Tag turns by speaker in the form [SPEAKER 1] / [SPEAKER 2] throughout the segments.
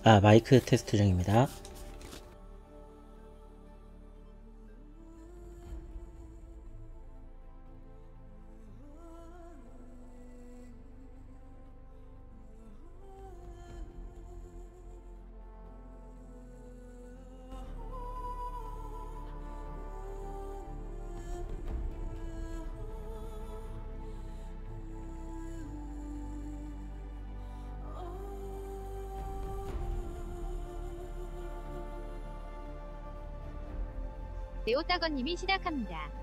[SPEAKER 1] 마이크 테스트 중입니다.
[SPEAKER 2] 네오따거님이 시작합니다.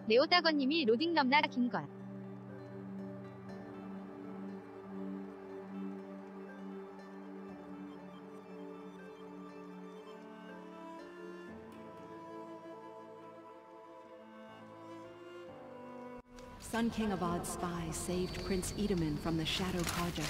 [SPEAKER 2] 네오따거님이 로딩 넘나 긴걸.
[SPEAKER 3] Sun King Abad's spies saved Prince Edaman from the Shadow Carja.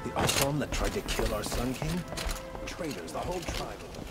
[SPEAKER 4] The Ashram that tried to kill our Sun King? Traitors, the whole tribe of them.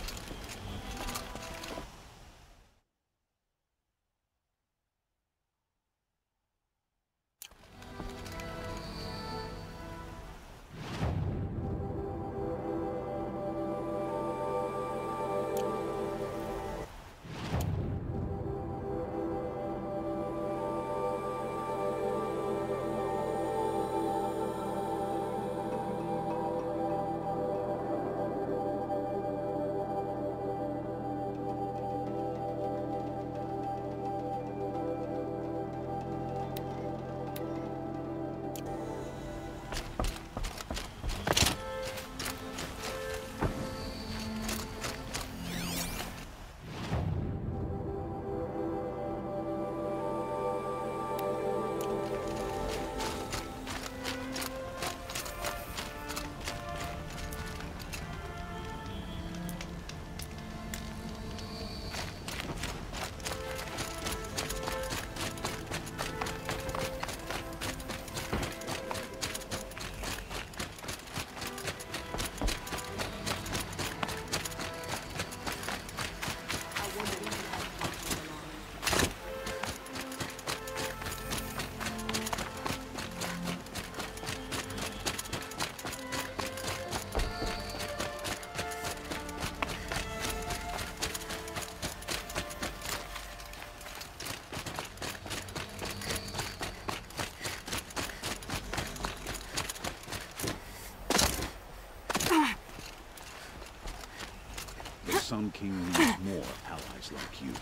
[SPEAKER 5] Sun King needs more allies like you.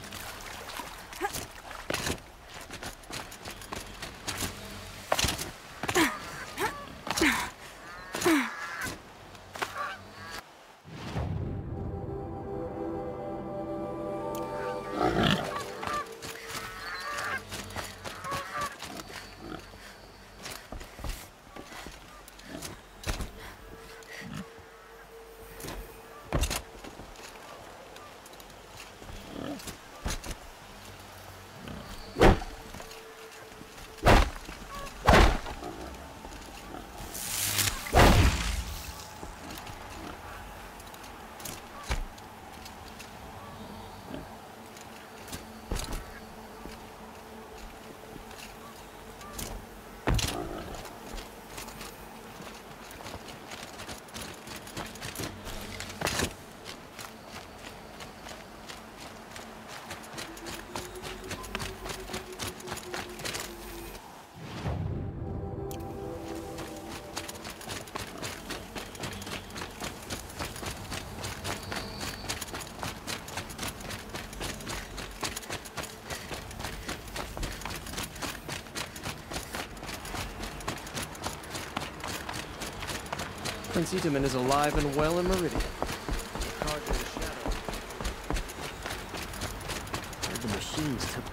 [SPEAKER 6] Prince Itaman is alive and well in Meridian.
[SPEAKER 7] Heard the machines took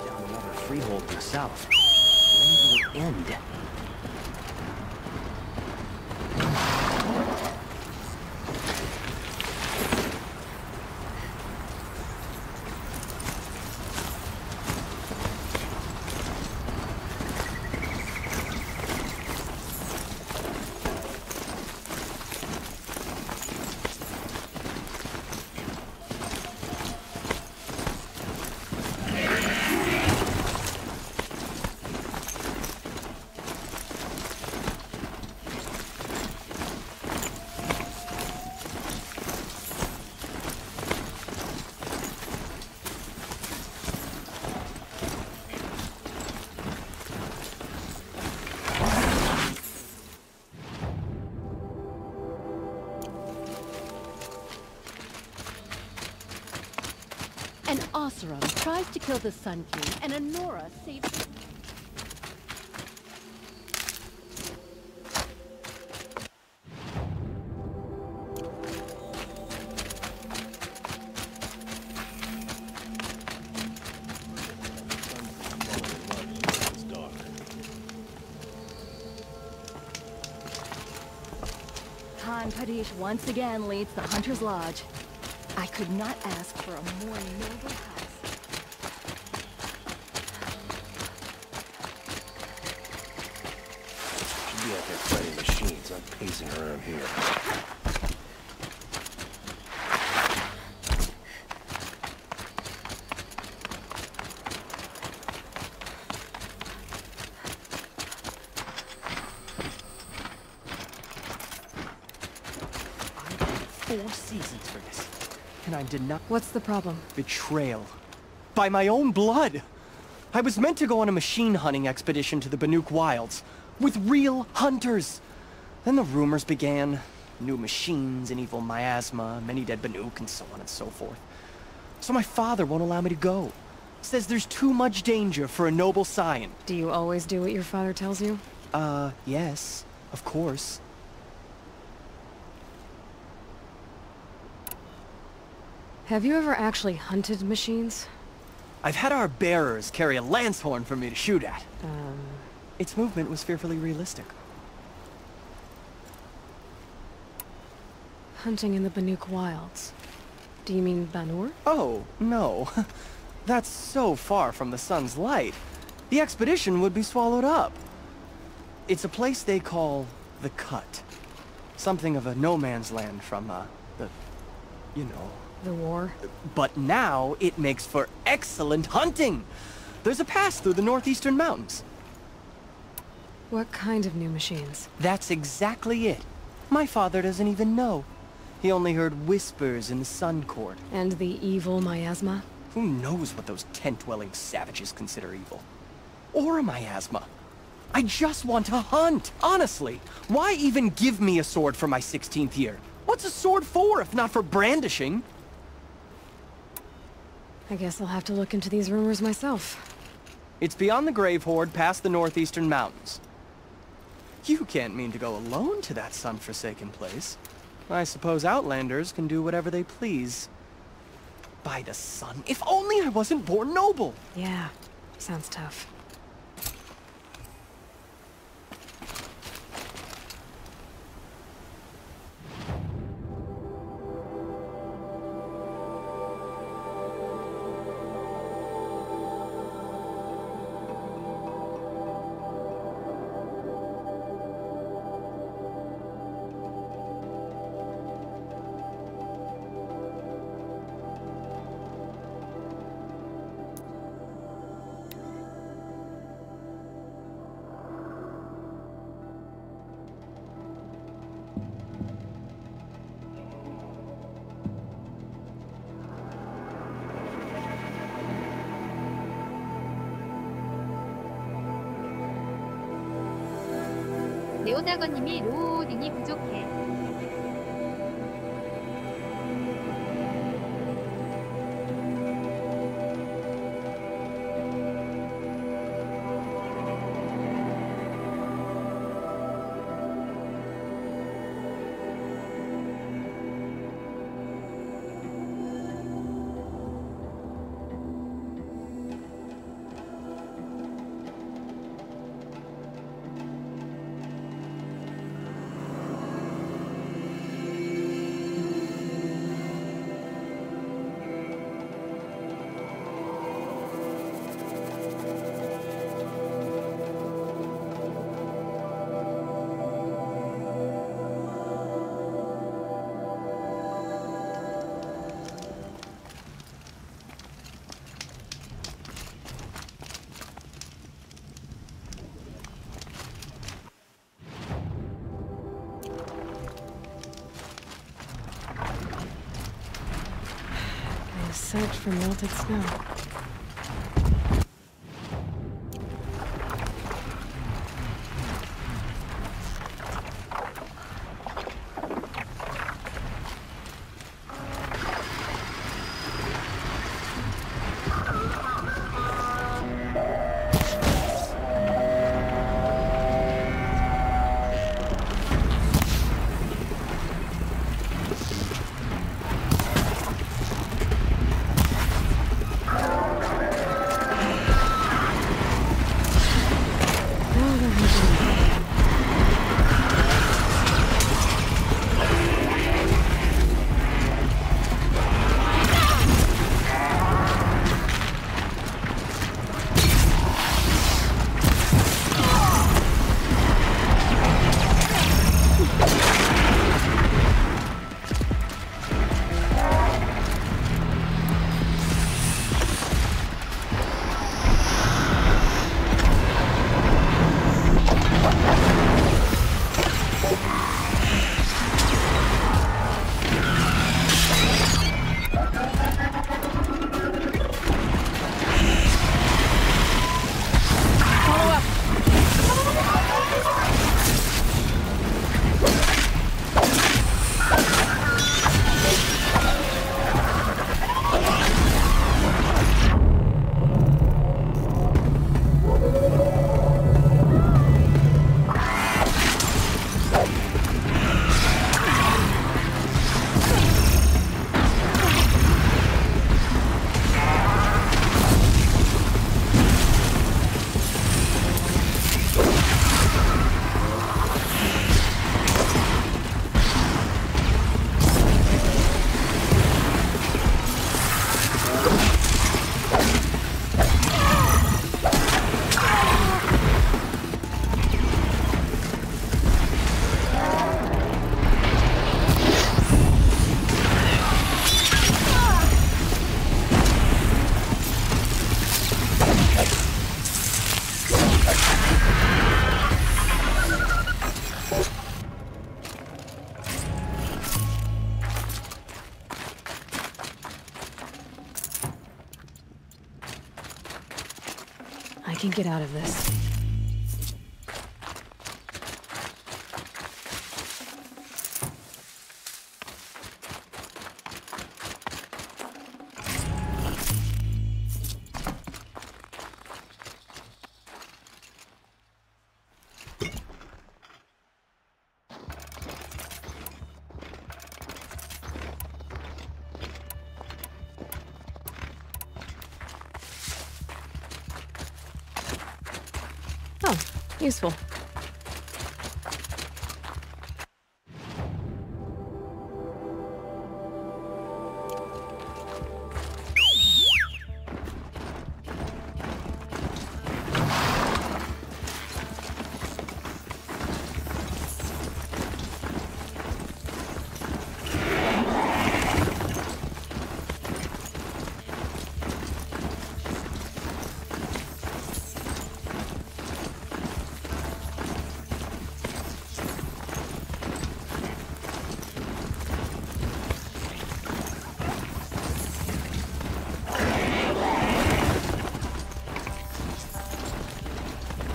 [SPEAKER 7] down another freehold in the south. When will it end?
[SPEAKER 8] An Oseram tries to kill the Sun King, and Anora saves... Khan Kadish once again leads the Hunter's Lodge. I could not ask for a more noble house.
[SPEAKER 4] Should be out there fighting machines, not pacing around here.
[SPEAKER 6] I waited 4 seasons for this. And I'm denied
[SPEAKER 3] What's the problem?
[SPEAKER 6] betrayal. By my own blood! I was meant to go on a machine hunting expedition to the Banuk Wilds, with real hunters. Then the rumors began. New machines, an evil miasma, many dead Banuk, and so on and so forth. So my father won't allow me to go. Says there's too much danger for a noble scion.
[SPEAKER 3] Do you always do what your father tells you?
[SPEAKER 6] Yes, of course.
[SPEAKER 3] Have you ever actually hunted machines?
[SPEAKER 6] I've had our bearers carry a lance horn for me to shoot at. Its movement was fearfully realistic.
[SPEAKER 3] Hunting in the Banuk Wilds. Do you mean Banur?
[SPEAKER 6] Oh, no. That's so far from the sun's light. The expedition would be swallowed up. It's a place they call the Cut. Something of a no-man's land from, you know.
[SPEAKER 3] The war?
[SPEAKER 6] But now it makes for excellent hunting! There's a pass through the northeastern mountains.
[SPEAKER 3] What kind of new machines?
[SPEAKER 6] That's exactly it. My father doesn't even know. He only heard whispers in the Sun Court.
[SPEAKER 3] And the evil miasma?
[SPEAKER 6] Who knows what those tent-dwelling savages consider evil? Or a miasma. I just want to hunt, honestly. Why even give me a sword for my 16th year? What's a sword for if not for brandishing?
[SPEAKER 8] I guess I'll have to look into these rumors myself.
[SPEAKER 6] It's beyond the Grave Horde, past the northeastern mountains. You can't mean to go alone to that sun-forsaken place. I suppose Outlanders can do whatever they please. By the sun, if only I wasn't born noble!
[SPEAKER 8] Yeah, sounds tough.
[SPEAKER 2] 네오따거님이 로딩이 부족해. Search for melted snow. I can get out of this.
[SPEAKER 9] Useful.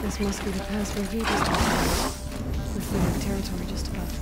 [SPEAKER 9] This must be the pass where Vega's talking. With the territory just above.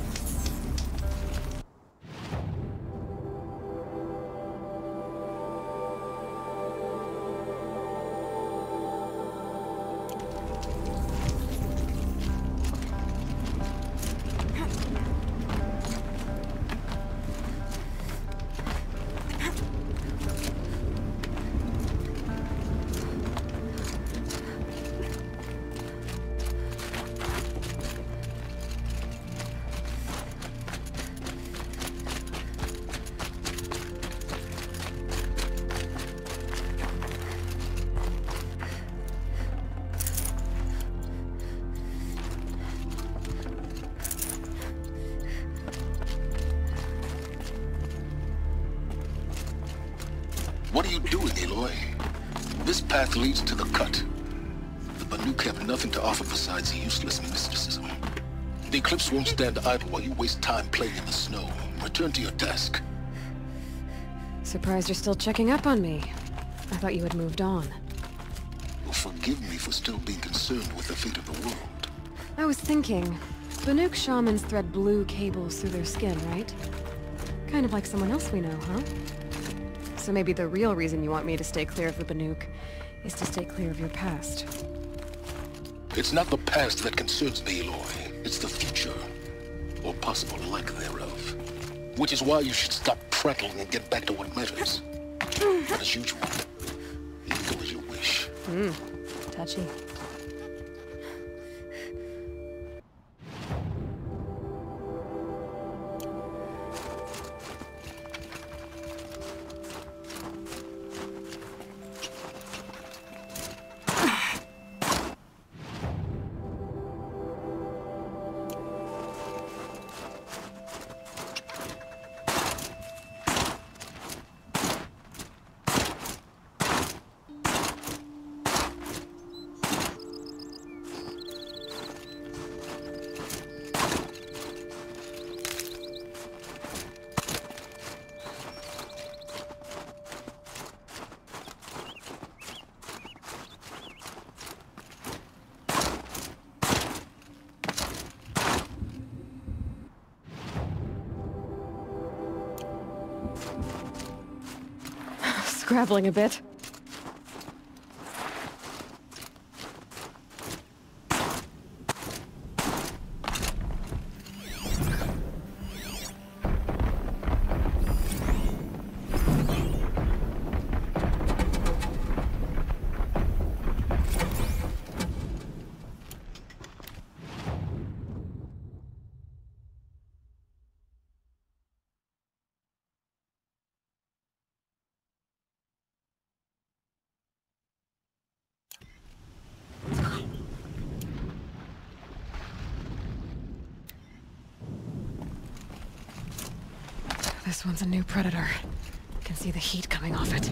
[SPEAKER 10] What are you doing, Aloy? This path leads to the cut. The Banuk have nothing to offer besides useless mysticism. The Eclipse won't stand idle while you waste time playing in the snow. Return to your task.
[SPEAKER 9] Surprised you're still checking up on me. I thought you had moved on.
[SPEAKER 10] Well, forgive me for still being concerned with the fate of the world.
[SPEAKER 9] I was thinking, Banuk shamans thread blue cables through their skin, right? Kind of like someone else we know, huh? So maybe the real reason you want me to stay clear of the Banuk is to stay clear of your past.
[SPEAKER 10] It's not the past that concerns me, Aloy. It's the future, or possible lack thereof. Which is why you should stop prattling and get back to what matters. But as usual, legal as you wish.
[SPEAKER 9] Touchy. Scrabbling a bit. This one's a new predator. Can see the heat coming off it.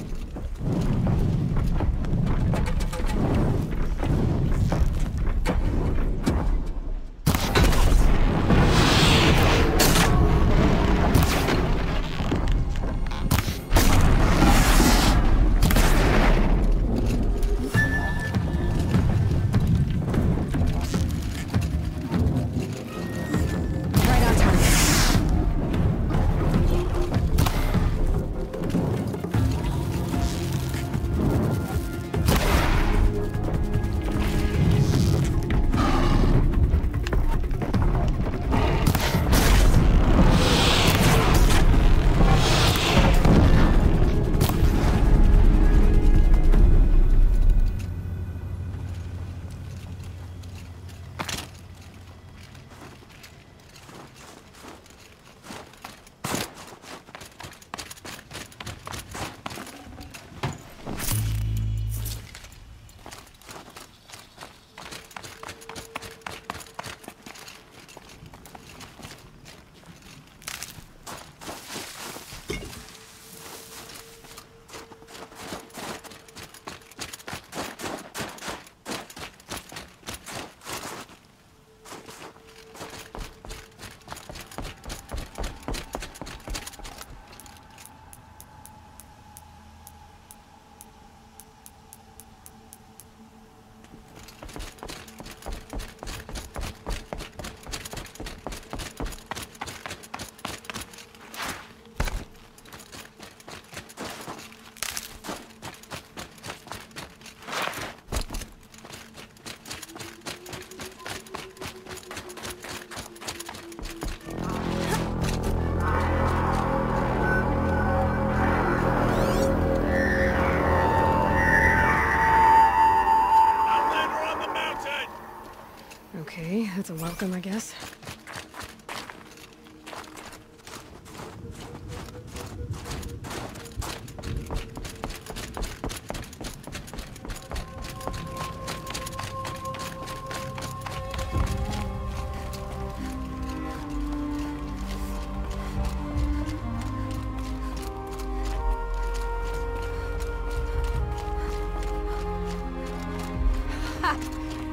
[SPEAKER 9] welcome, I guess.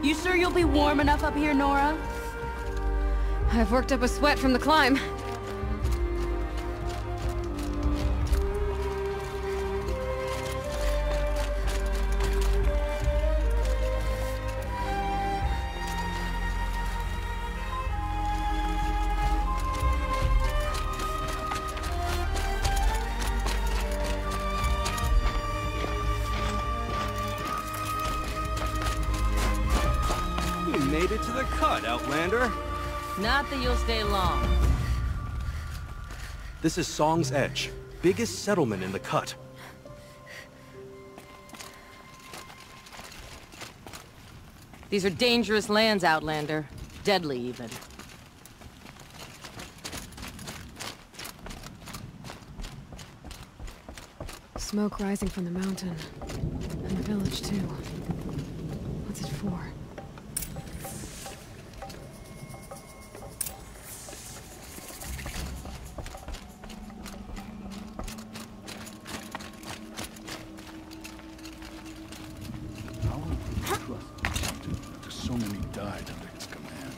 [SPEAKER 8] You sure you'll be warm enough up here, Nora?
[SPEAKER 9] I've worked up a sweat from the climb.
[SPEAKER 7] You made it to the cut, Outlander.
[SPEAKER 8] Not that you'll stay long.
[SPEAKER 7] This is Song's Edge, biggest settlement in the cut.
[SPEAKER 8] These are dangerous lands, Outlander. Deadly, even.
[SPEAKER 9] Smoke rising from the mountain. And the village, too. What's it for?
[SPEAKER 5] How will you trust the captain after so many died under his command?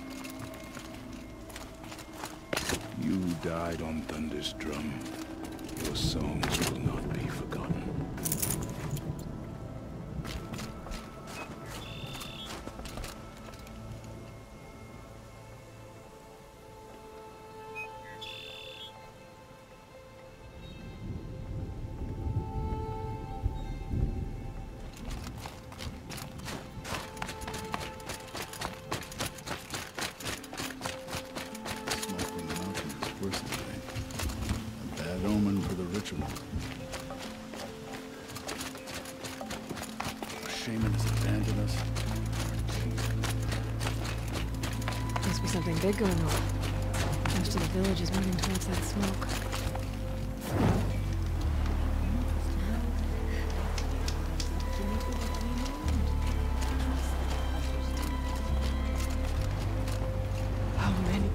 [SPEAKER 5] You died on Thunder's drum. Your songs will not be forgotten. Smoke from the mountain is worse than rain. A bad omen for the ritual. A shaman has abandoned us.
[SPEAKER 9] Must be something big going on. Most of the village is moving towards that smoke.
[SPEAKER 6] How many?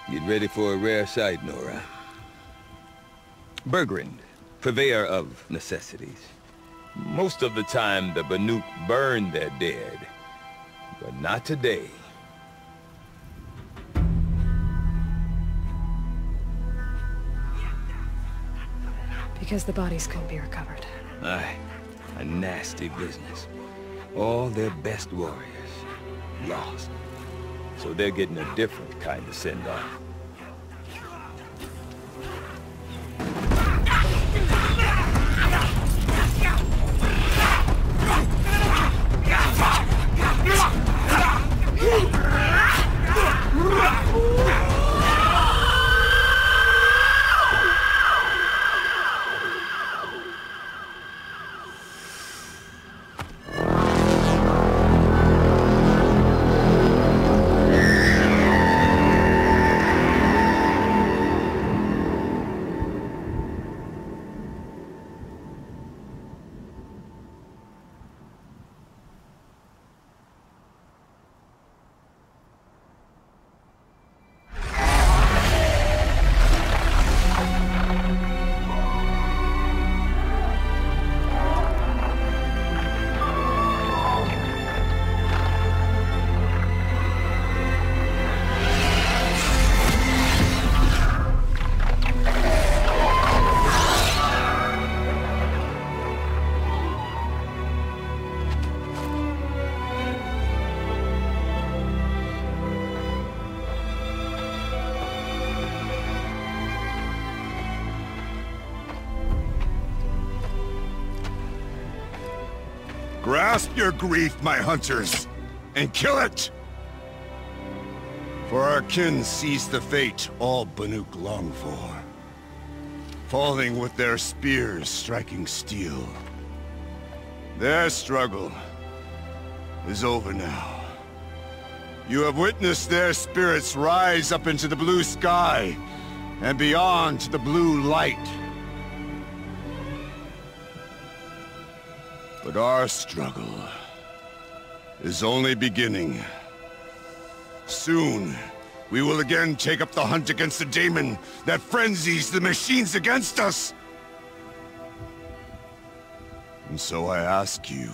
[SPEAKER 11] Get ready for a rare sight, Nora. Bergrand, purveyor of necessities. Most of the time, the Banuk burn their dead. But not today.
[SPEAKER 9] Because the bodies couldn't be recovered.
[SPEAKER 11] Aye, a nasty business. All their best warriors lost. So they're getting a different kind of send-off.
[SPEAKER 12] Grasp your grief, my hunters, and kill it! For our kin sees the fate all Banuk long for. falling with their spears striking steel. Their struggle is over now. You have witnessed their spirits rise up into the blue sky and beyond to the blue light. But our struggle is only beginning. Soon, we will again take up the hunt against the daemon that frenzies the machines against us. And so I ask you,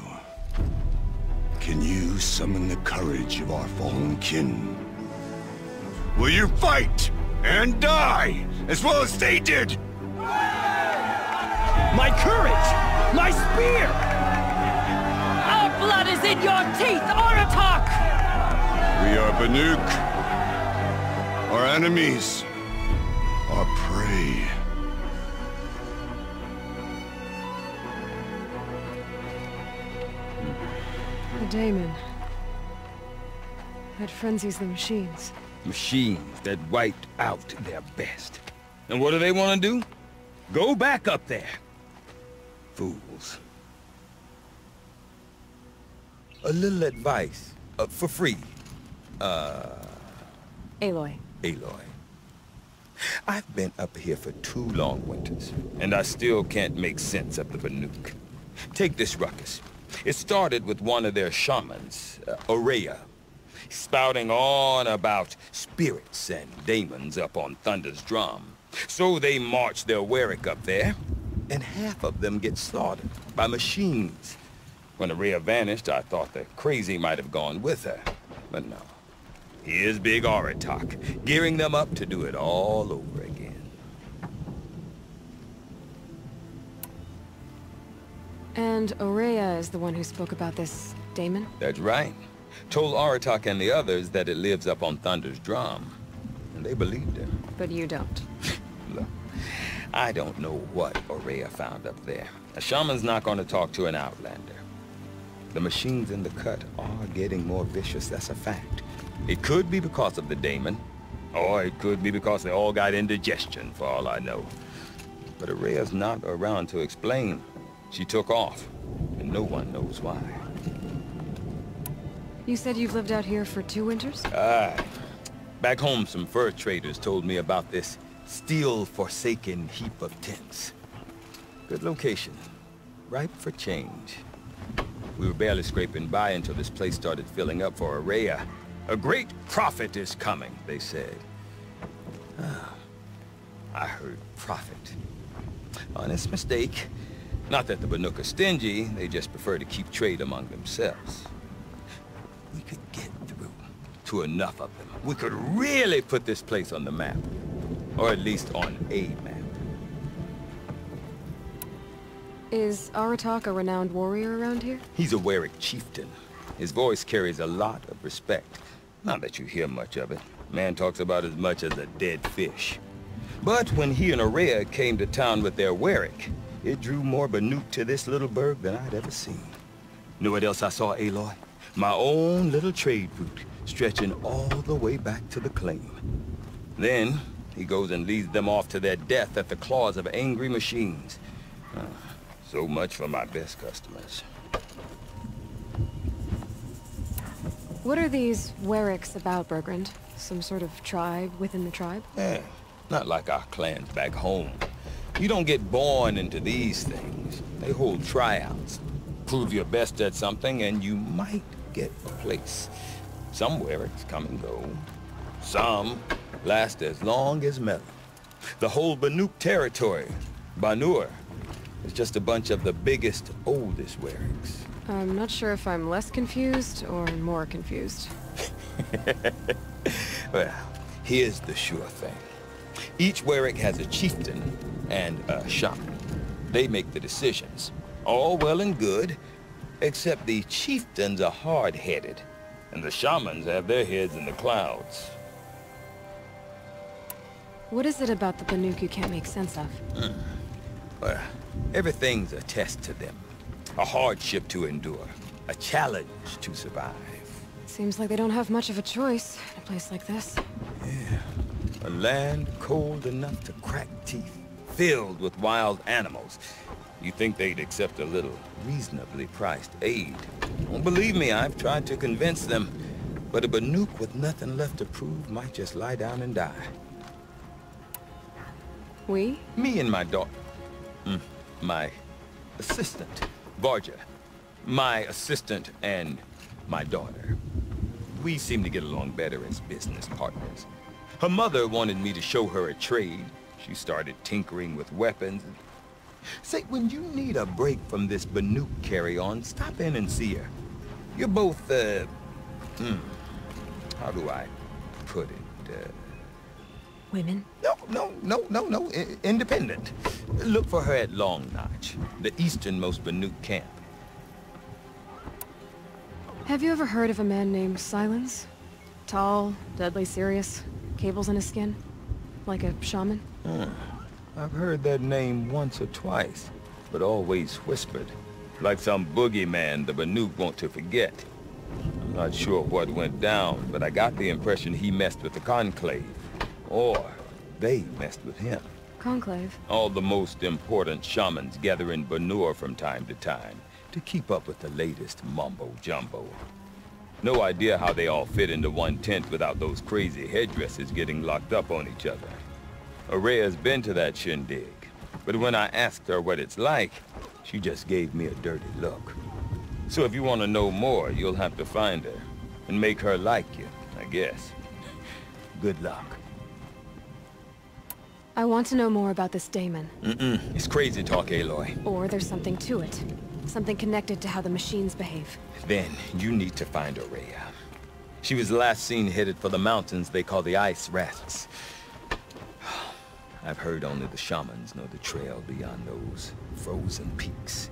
[SPEAKER 12] can you summon the courage of our fallen kin? Will you fight and die as well as they did?
[SPEAKER 6] My courage! My spear!
[SPEAKER 8] Our blood is in your teeth, Oratok!
[SPEAKER 12] We are Banuk. Our enemies are prey.
[SPEAKER 9] The daemon. That frenzies the machines.
[SPEAKER 11] Machines that wiped out their best. And what do they want to do? Go back up there. Fools. A little advice, for free.
[SPEAKER 9] Aloy.
[SPEAKER 11] Aloy. I've been up here for 2 long winters, and I still can't make sense of the Banuk. Take this ruckus. It started with one of their shamans, Aurea, spouting on about spirits and daemons up on Thunder's drum. So they march their Warwick up there, and half of them get slaughtered by machines. When Aurea vanished, I thought the crazy might have gone with her, but no. Here's Big Oratok, gearing them up to do it all over again.
[SPEAKER 9] And Aurea is the one who spoke about this daemon?
[SPEAKER 11] That's right. Told Oratok and the others that it lives up on Thunder's drum. And they believed him.
[SPEAKER 9] But you don't.
[SPEAKER 11] Look, I don't know what Aurea found up there. A shaman's not going to talk to an outlander. The machines in the cut are getting more vicious, that's a fact. It could be because of the daemon, or it could be because they all got indigestion, for all I know. But Aurea's not around to explain. She took off, and no one knows why.
[SPEAKER 9] You said you've lived out here for 2 winters?
[SPEAKER 11] Aye. Back home, some fur traders told me about this steel-forsaken heap of tents. Good location. Ripe for change. We were barely scraping by until this place started filling up for Aurea. A great prophet is coming, they said. I heard prophet. Honest mistake. Not that the Banuk are stingy, they just prefer to keep trade among themselves. We could get through to enough of them. We could really put this place on the map. Or at least on a map.
[SPEAKER 9] Is Oratok a renowned warrior around here?
[SPEAKER 11] He's a Warwick chieftain. His voice carries a lot of respect. Not that you hear much of it. Man talks about as much as a dead fish. But when he and Aurea came to town with their Warwick, it drew more Banuk to this little burg than I'd ever seen. Know what else I saw, Aloy? My own little trade route, stretching all the way back to the claim. Then, he goes and leads them off to their death at the claws of angry machines. So much for my best customers.
[SPEAKER 9] What are these Warwicks about, Bergrand? Some sort of tribe within the tribe?
[SPEAKER 11] Yeah, not like our clans back home. You don't get born into these things. They hold tryouts. Prove your best at something and you might get a place. Some Warwicks come and go. Some last as long as metal. The whole Banuk territory, Banur, is just a bunch of the biggest, oldest Warwicks.
[SPEAKER 9] I'm not sure if I'm less confused or more confused.
[SPEAKER 11] Well, here's the sure thing. Each Warwick has a chieftain and a shaman. They make the decisions. All well and good, except the chieftains are hard-headed, and the shamans have their heads in the clouds.
[SPEAKER 9] What is it about the Banuk you can't make sense of?
[SPEAKER 11] Well, everything's a test to them. A hardship to endure. A challenge to survive.
[SPEAKER 9] Seems like they don't have much of a choice in a place like this.
[SPEAKER 11] Yeah. A land cold enough to crack teeth. filled with wild animals. You think they'd accept a little reasonably priced aid. Don't believe me, I've tried to convince them. But a Banuk with nothing left to prove might just lie down and die.
[SPEAKER 9] We?
[SPEAKER 11] Me and my daughter. My assistant, Varja. My assistant and my daughter. We seem to get along better as business partners. Her mother wanted me to show her a trade. She started tinkering with weapons. Say, when you need a break from this Banuk carry-on, stop in and see her. You're both, how do I put it,
[SPEAKER 9] Women?
[SPEAKER 11] No, independent. Look for her at Long Notch, the easternmost Banuk camp.
[SPEAKER 9] Have you ever heard of a man named Silence? Tall, deadly serious, cables in his skin? Like a shaman?
[SPEAKER 11] I've heard that name once or twice, but always whispered. Like some boogeyman the Banuk want to forget. I'm not sure what went down, but I got the impression he messed with the Conclave. Or they messed with him.
[SPEAKER 9] Conclave?
[SPEAKER 11] All the most important shamans gather in Banur from time to time to keep up with the latest mumbo-jumbo. No idea how they all fit into one tent without those crazy headdresses getting locked up on each other. Araya's been to that shindig, but when I asked her what it's like, she just gave me a dirty look. So if you want to know more, you'll have to find her and make her like you, I guess. Good luck.
[SPEAKER 9] I want to know more about this daemon.
[SPEAKER 11] It's crazy talk, Aloy.
[SPEAKER 9] Or there's something to it. Something connected to how the machines behave.
[SPEAKER 11] Then you need to find Araya. She was last seen headed for the mountains they call the Ice Rats. I've heard only the shamans know the trail beyond those frozen peaks.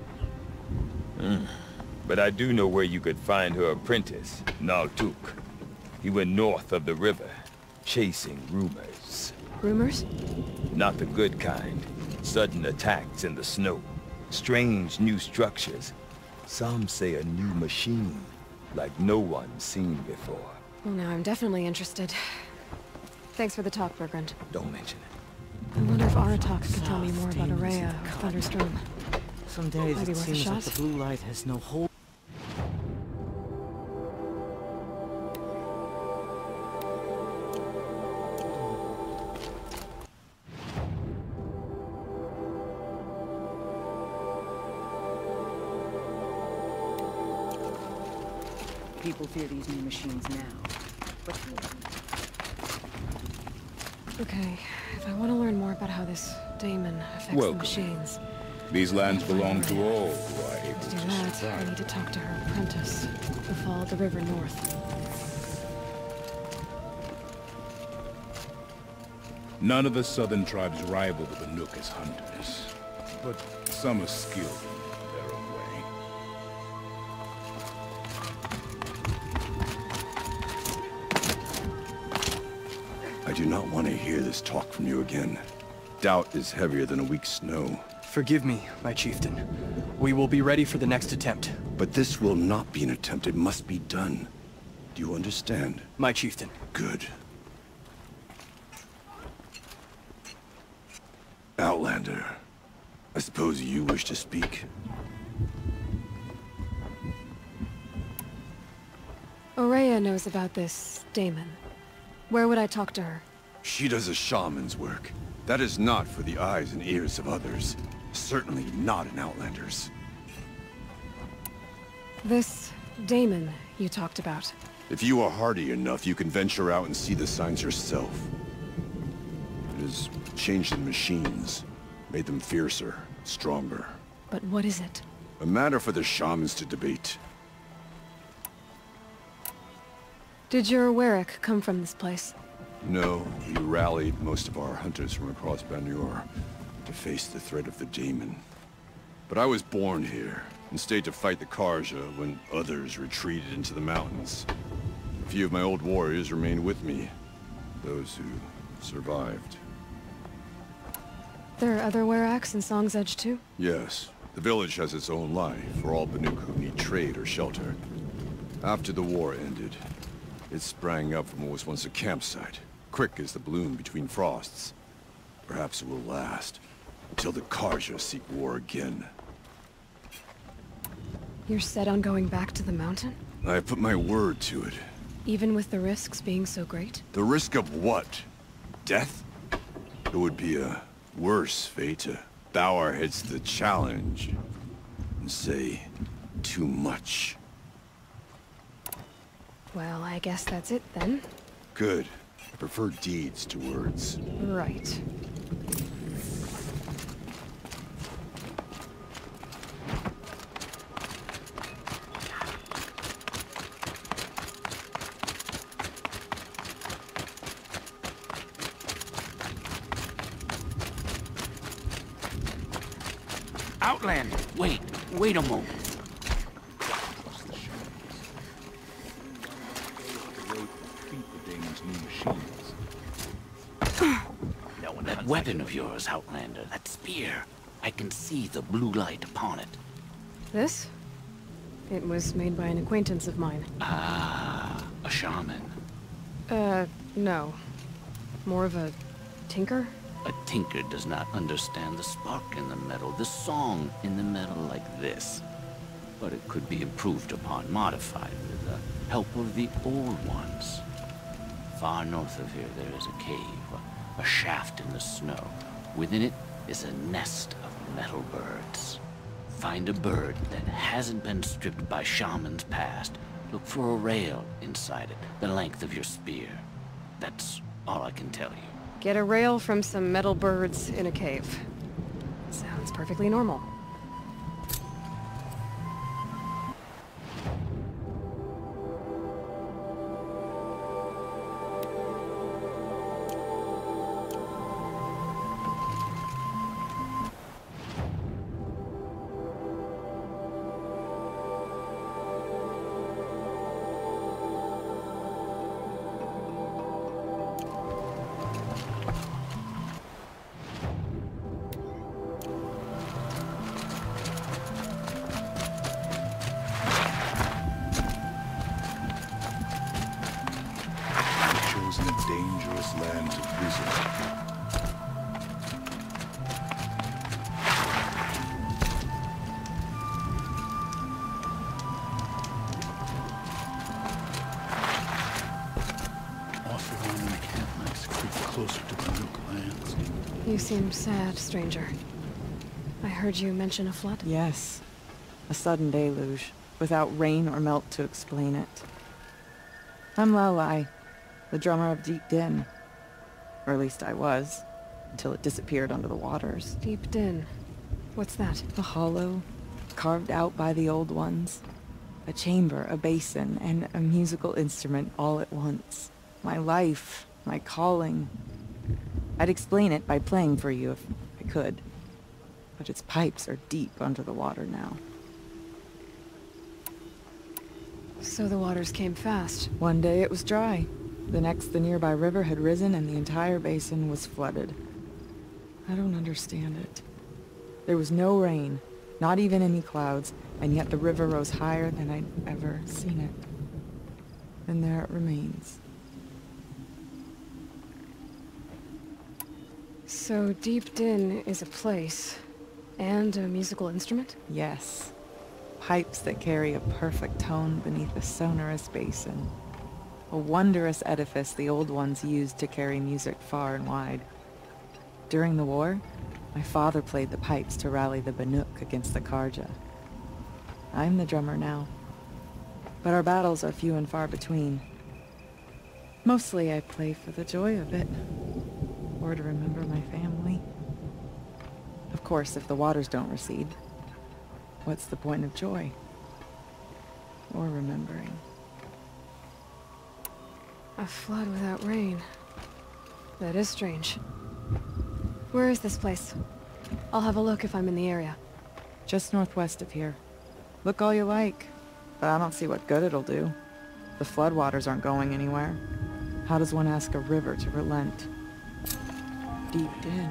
[SPEAKER 11] But I do know where you could find her apprentice, Naltuk. He went north of the river, chasing rumors.
[SPEAKER 9] Rumors?
[SPEAKER 11] Not the good kind. Sudden attacks in the snow. Strange new structures. Some say a new machine, like no one's seen before.
[SPEAKER 9] Well, now I'm definitely interested. Thanks for the talk, Bergrand.
[SPEAKER 11] Don't mention it.
[SPEAKER 9] I wonder if Aratak could tell me more about Araya or Thunderstrom.
[SPEAKER 7] Some days
[SPEAKER 9] Maybe
[SPEAKER 7] it
[SPEAKER 9] worth a
[SPEAKER 7] seems like
[SPEAKER 9] shot?
[SPEAKER 7] the blue light has no hold.
[SPEAKER 3] People fear these new machines now. But
[SPEAKER 9] Okay, if I want to learn more about how this daemon affects
[SPEAKER 5] Welcome.
[SPEAKER 9] the machines...
[SPEAKER 5] These lands belong to all who are able
[SPEAKER 9] To do
[SPEAKER 5] to
[SPEAKER 9] that, I
[SPEAKER 5] survive.
[SPEAKER 9] need to talk to her apprentice, who followed the river north.
[SPEAKER 5] None of the southern tribes rival the Banuk as hunters, but some are skilled in their own way.
[SPEAKER 12] I do not want to hear this talk from you again. Doubt is heavier than a week's snow.
[SPEAKER 6] Forgive me, my chieftain. We will be ready for the next attempt.
[SPEAKER 12] But this will not be an attempt. It must be done. Do you understand?
[SPEAKER 6] My chieftain.
[SPEAKER 12] Good. Outlander, I suppose you wish to speak?
[SPEAKER 9] Araya knows about this daemon. Where would I talk to her?
[SPEAKER 12] She does a shaman's work. That is not for the eyes and ears of others. Certainly not an Outlander's.
[SPEAKER 9] This daemon you talked about.
[SPEAKER 12] If you are hardy enough, you can venture out and see the signs yourself. It has changed the machines, made them fiercer, stronger.
[SPEAKER 9] But what is it?
[SPEAKER 12] A matter for the shamans to debate.
[SPEAKER 9] Did your Warwick come from this place?
[SPEAKER 12] No, we rallied most of our hunters from across Banur to face the threat of the daemon. But I was born here and stayed to fight the Karja when others retreated into the mountains. A few of my old warriors remained with me, those who survived.
[SPEAKER 9] There are other Warracks in Song's Edge too?
[SPEAKER 12] Yes, the village has its own life for all Banuk who need trade or shelter. After the war ended, it sprang up from what was once a campsite, quick as the bloom between frosts. Perhaps it will last. till the Karja seek war again.
[SPEAKER 9] You're set on going back to the mountain?
[SPEAKER 12] I put my word to it.
[SPEAKER 9] Even with the risks being so great?
[SPEAKER 12] The risk of what? Death? It would be a worse fate to bow our heads to the challenge and say too much.
[SPEAKER 9] Well, I guess that's it then.
[SPEAKER 12] Good. I prefer deeds to words.
[SPEAKER 9] Right.
[SPEAKER 13] Outlander, wait a moment. That weapon of yours, Outlander, that spear. I can see the blue light upon it.
[SPEAKER 9] This? It was made by an acquaintance of mine.
[SPEAKER 13] Ah, a shaman.
[SPEAKER 9] No. More of a tinker?
[SPEAKER 13] A tinker does not understand the spark in the metal, the song in the metal like this. But it could be improved upon, modified with the help of the old ones. Far north of here there is a cave, a shaft in the snow. Within it is a nest of metal birds. Find a bird that hasn't been stripped by shamans past. Look for a rail inside it, the length of your spear. That's all I can tell you.
[SPEAKER 9] Get a rail from some metal birds in a cave. Sounds perfectly normal.
[SPEAKER 5] Dangerous land to visit.
[SPEAKER 13] Off around the encampments, creep closer to the Nook lands.
[SPEAKER 9] You seem sad, stranger. I heard you mention a flood?
[SPEAKER 14] Yes. A sudden deluge, without rain or melt to explain it. I'm Lalai, the drummer of Deep Din. Or at least I was, until it disappeared under the waters.
[SPEAKER 9] Deep Din. What's that?
[SPEAKER 14] A hollow, carved out by the old ones. A chamber, a basin, and a musical instrument all at once. My life, my calling. I'd explain it by playing for you if I could. But its pipes are deep under the water now.
[SPEAKER 9] So the waters came fast.
[SPEAKER 14] One day it was dry. The next, the nearby river had risen and the entire basin was flooded. I don't understand it. There was no rain, not even any clouds, and yet the river rose higher than I'd ever seen it. And there it remains.
[SPEAKER 9] So Deep Din is a place, and a musical instrument?
[SPEAKER 14] Yes. Pipes that carry a perfect tone beneath a sonorous basin. A wondrous edifice the old ones used to carry music far and wide. During the war, my father played the pipes to rally the Banuk against the Karja. I'm the drummer now, but our battles are few and far between. Mostly I play for the joy of it, or to remember my family. Of course, if the waters don't recede, what's the point of joy? Or remembering?
[SPEAKER 9] A flood without rain. That is strange. Where is this place? I'll have a look if I'm in the area.
[SPEAKER 14] Just northwest of here. Look all you like, but I don't see what good it'll do. The floodwaters aren't going anywhere. How does one ask a river to relent? Deep Din.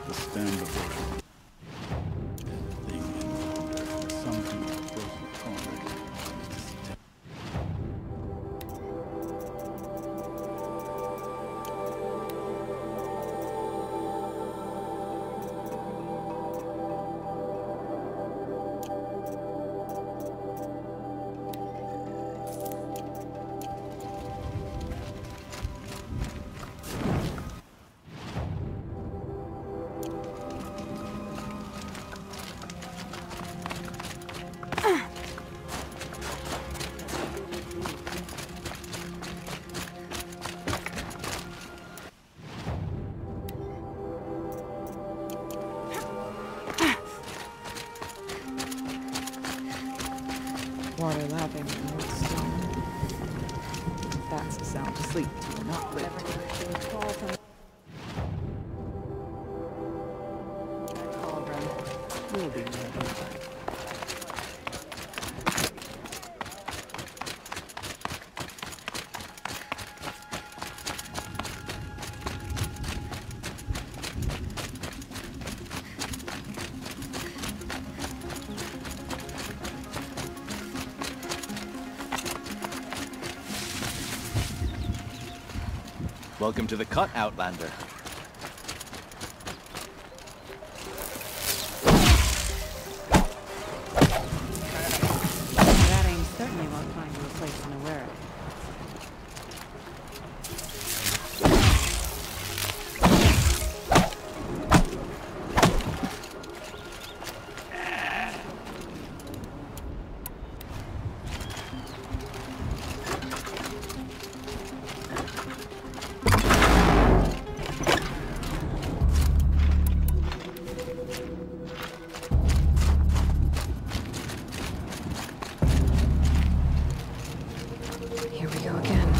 [SPEAKER 5] The standard thing in something of frozen corner.
[SPEAKER 14] Water lapping on old stone. That's a sound asleep to, not lit. We'll be ready.
[SPEAKER 7] Welcome to the cut, Outlander.
[SPEAKER 14] That aim certainly won't find you a place in a wear.
[SPEAKER 9] Here we go again.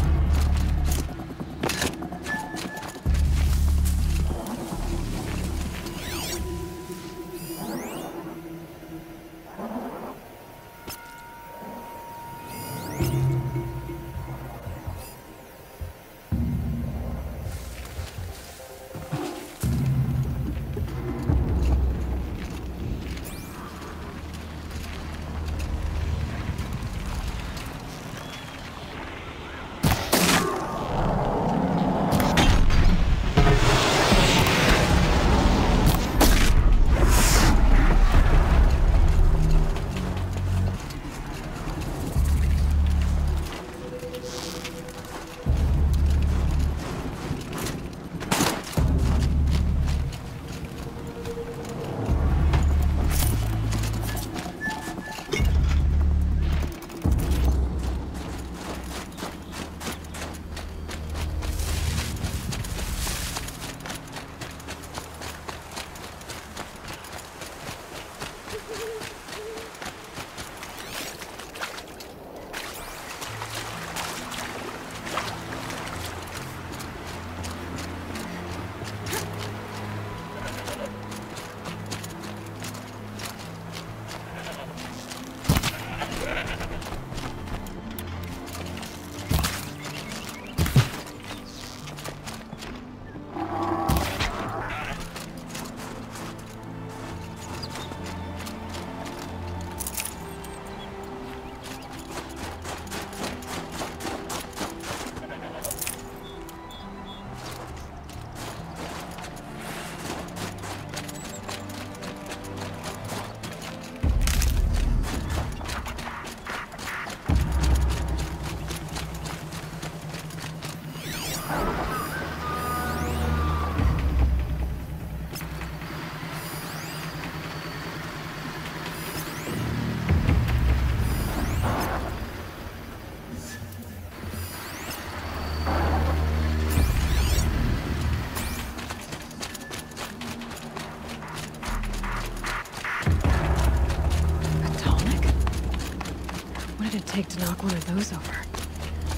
[SPEAKER 9] Take to knock one of those over.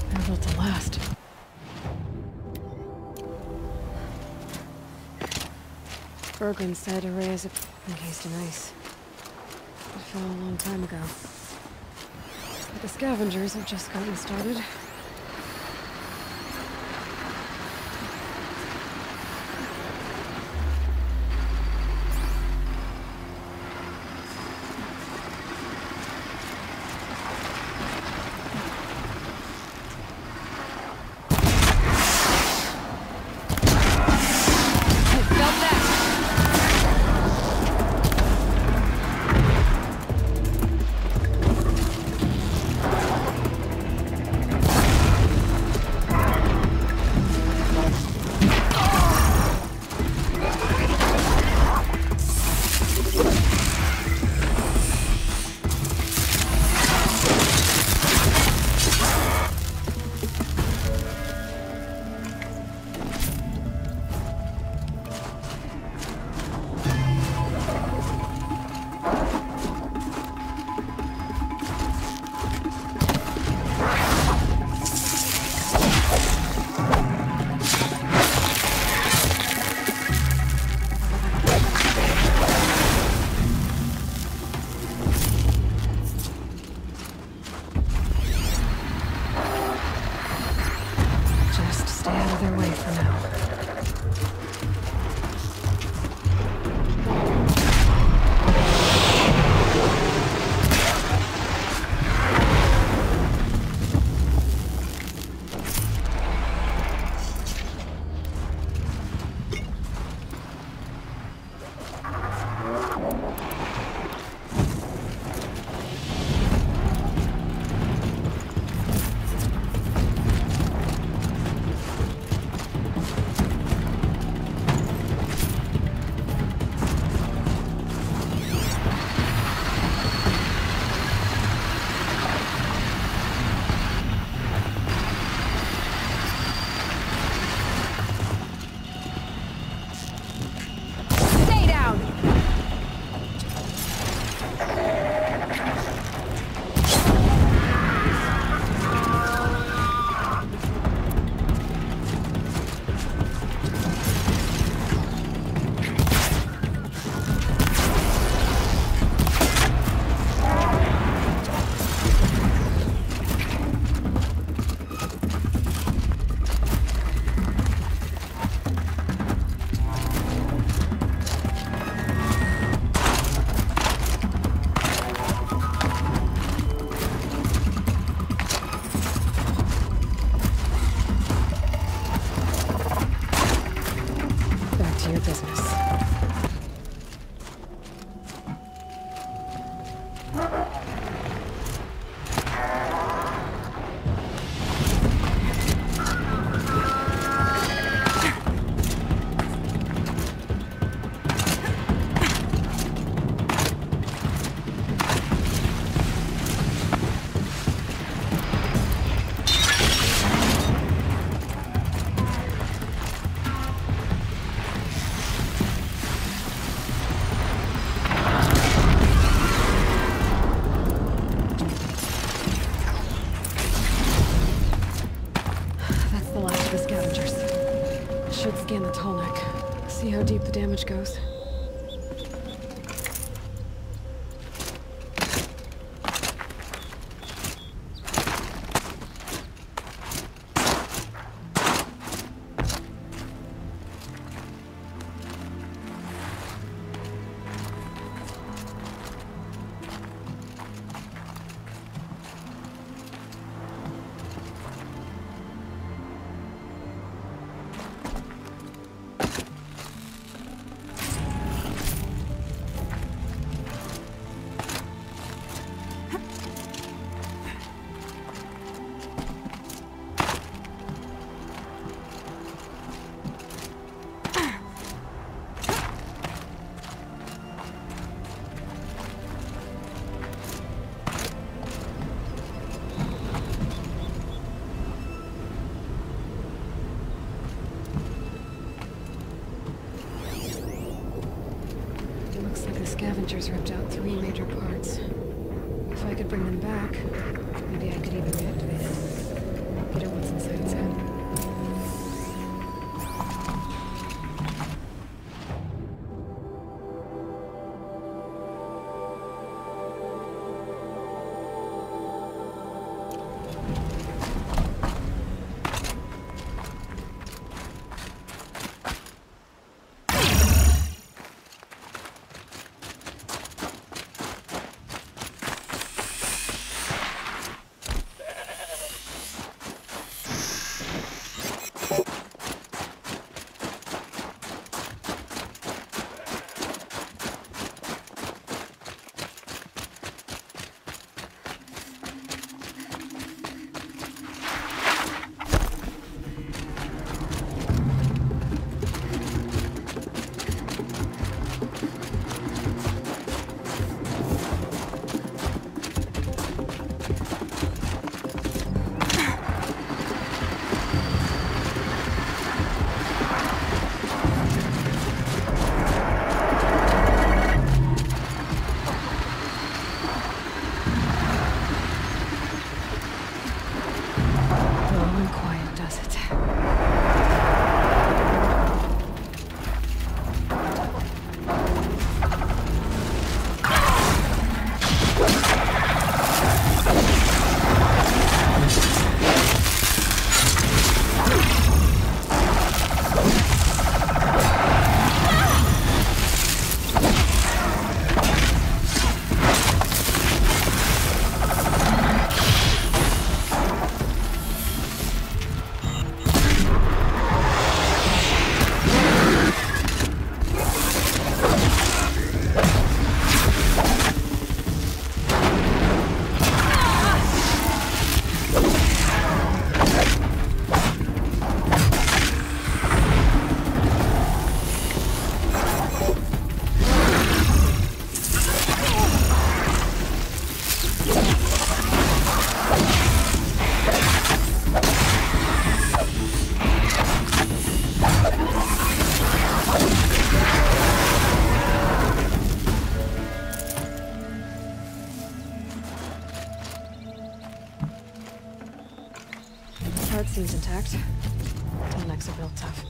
[SPEAKER 9] They're built to last. Berglund said array is encased in ice. It fell a long time ago. The scavengers have just gotten started. Scan the tall neck. See how deep the damage goes. Scavengers ripped out 3 major parts. If I could bring them back, maybe I could even reactivate it. Get at what's inside its head. part seems intact. Tallnecks are built tough.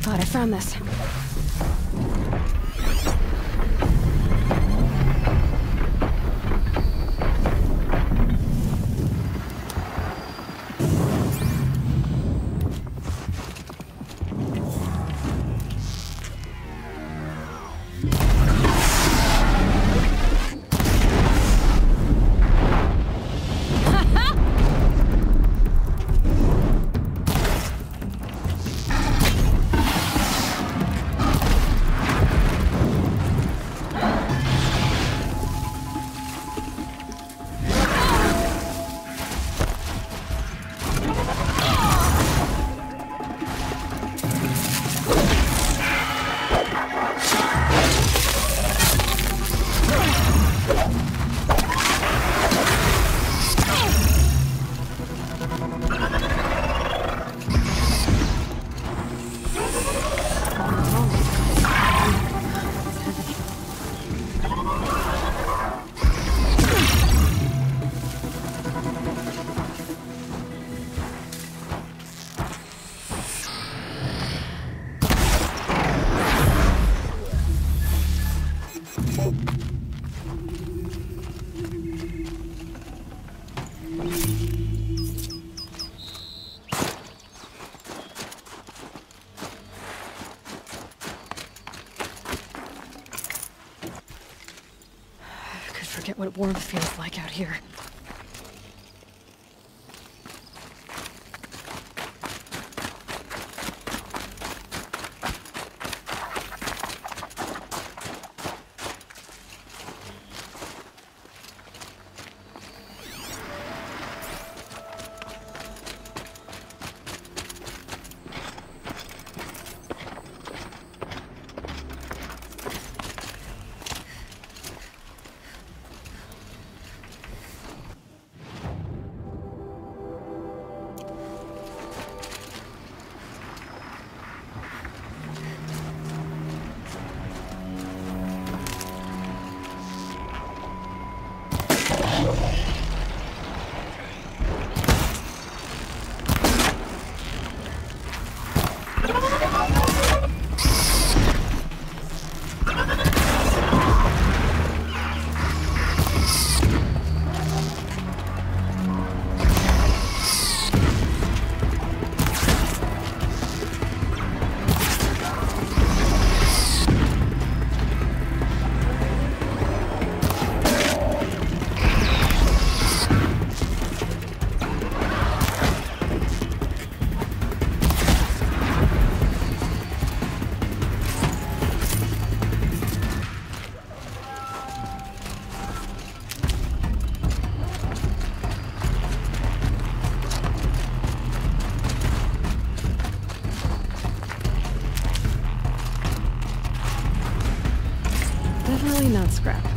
[SPEAKER 9] Thought I found this. Forget what warmth feels like out here. not scrap.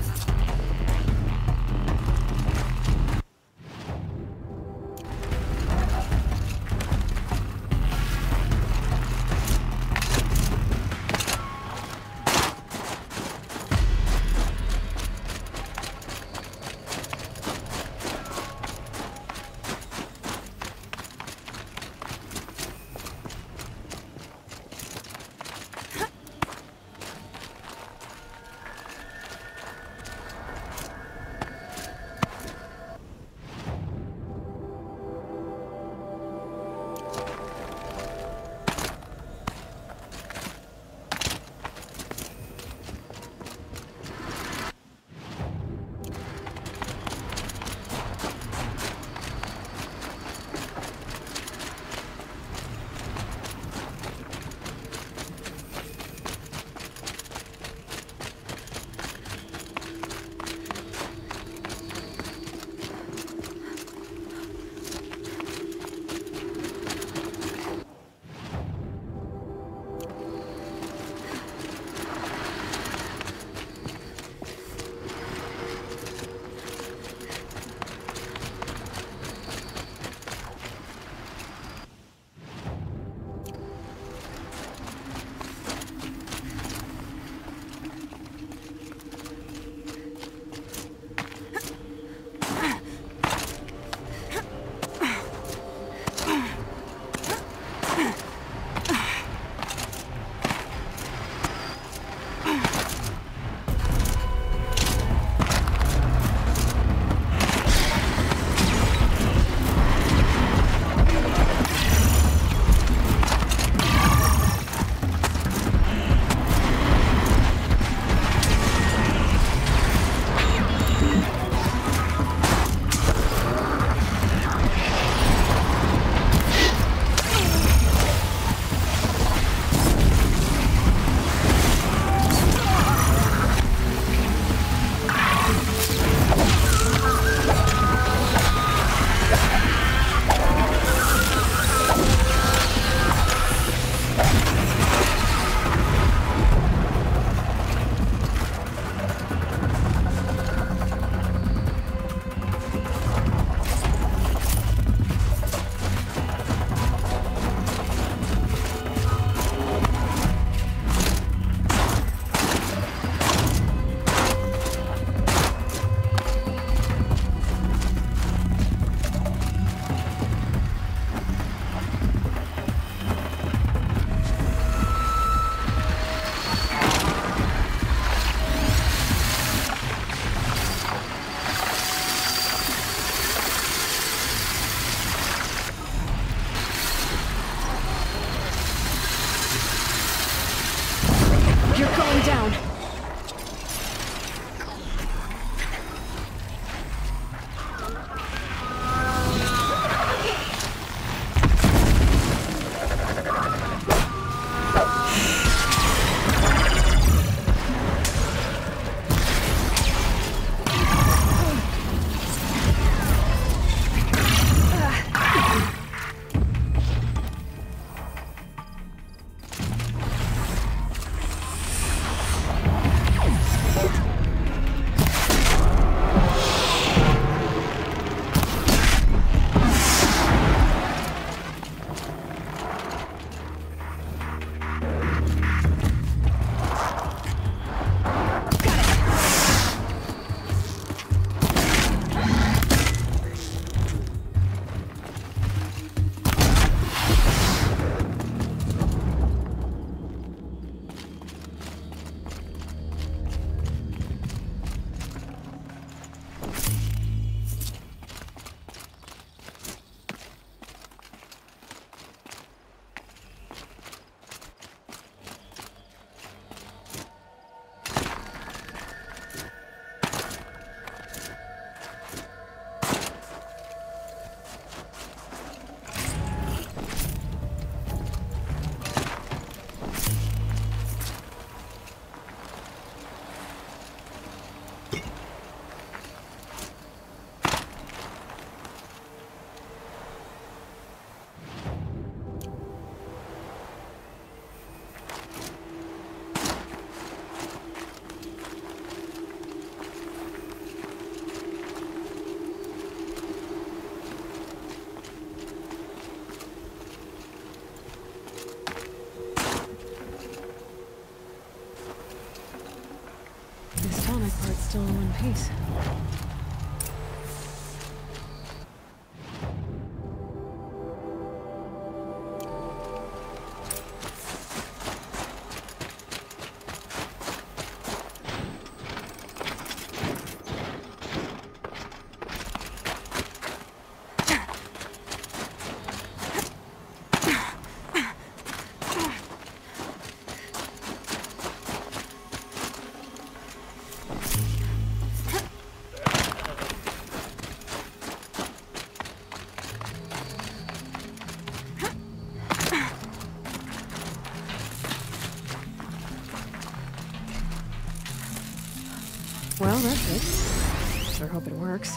[SPEAKER 9] Sure hope it works.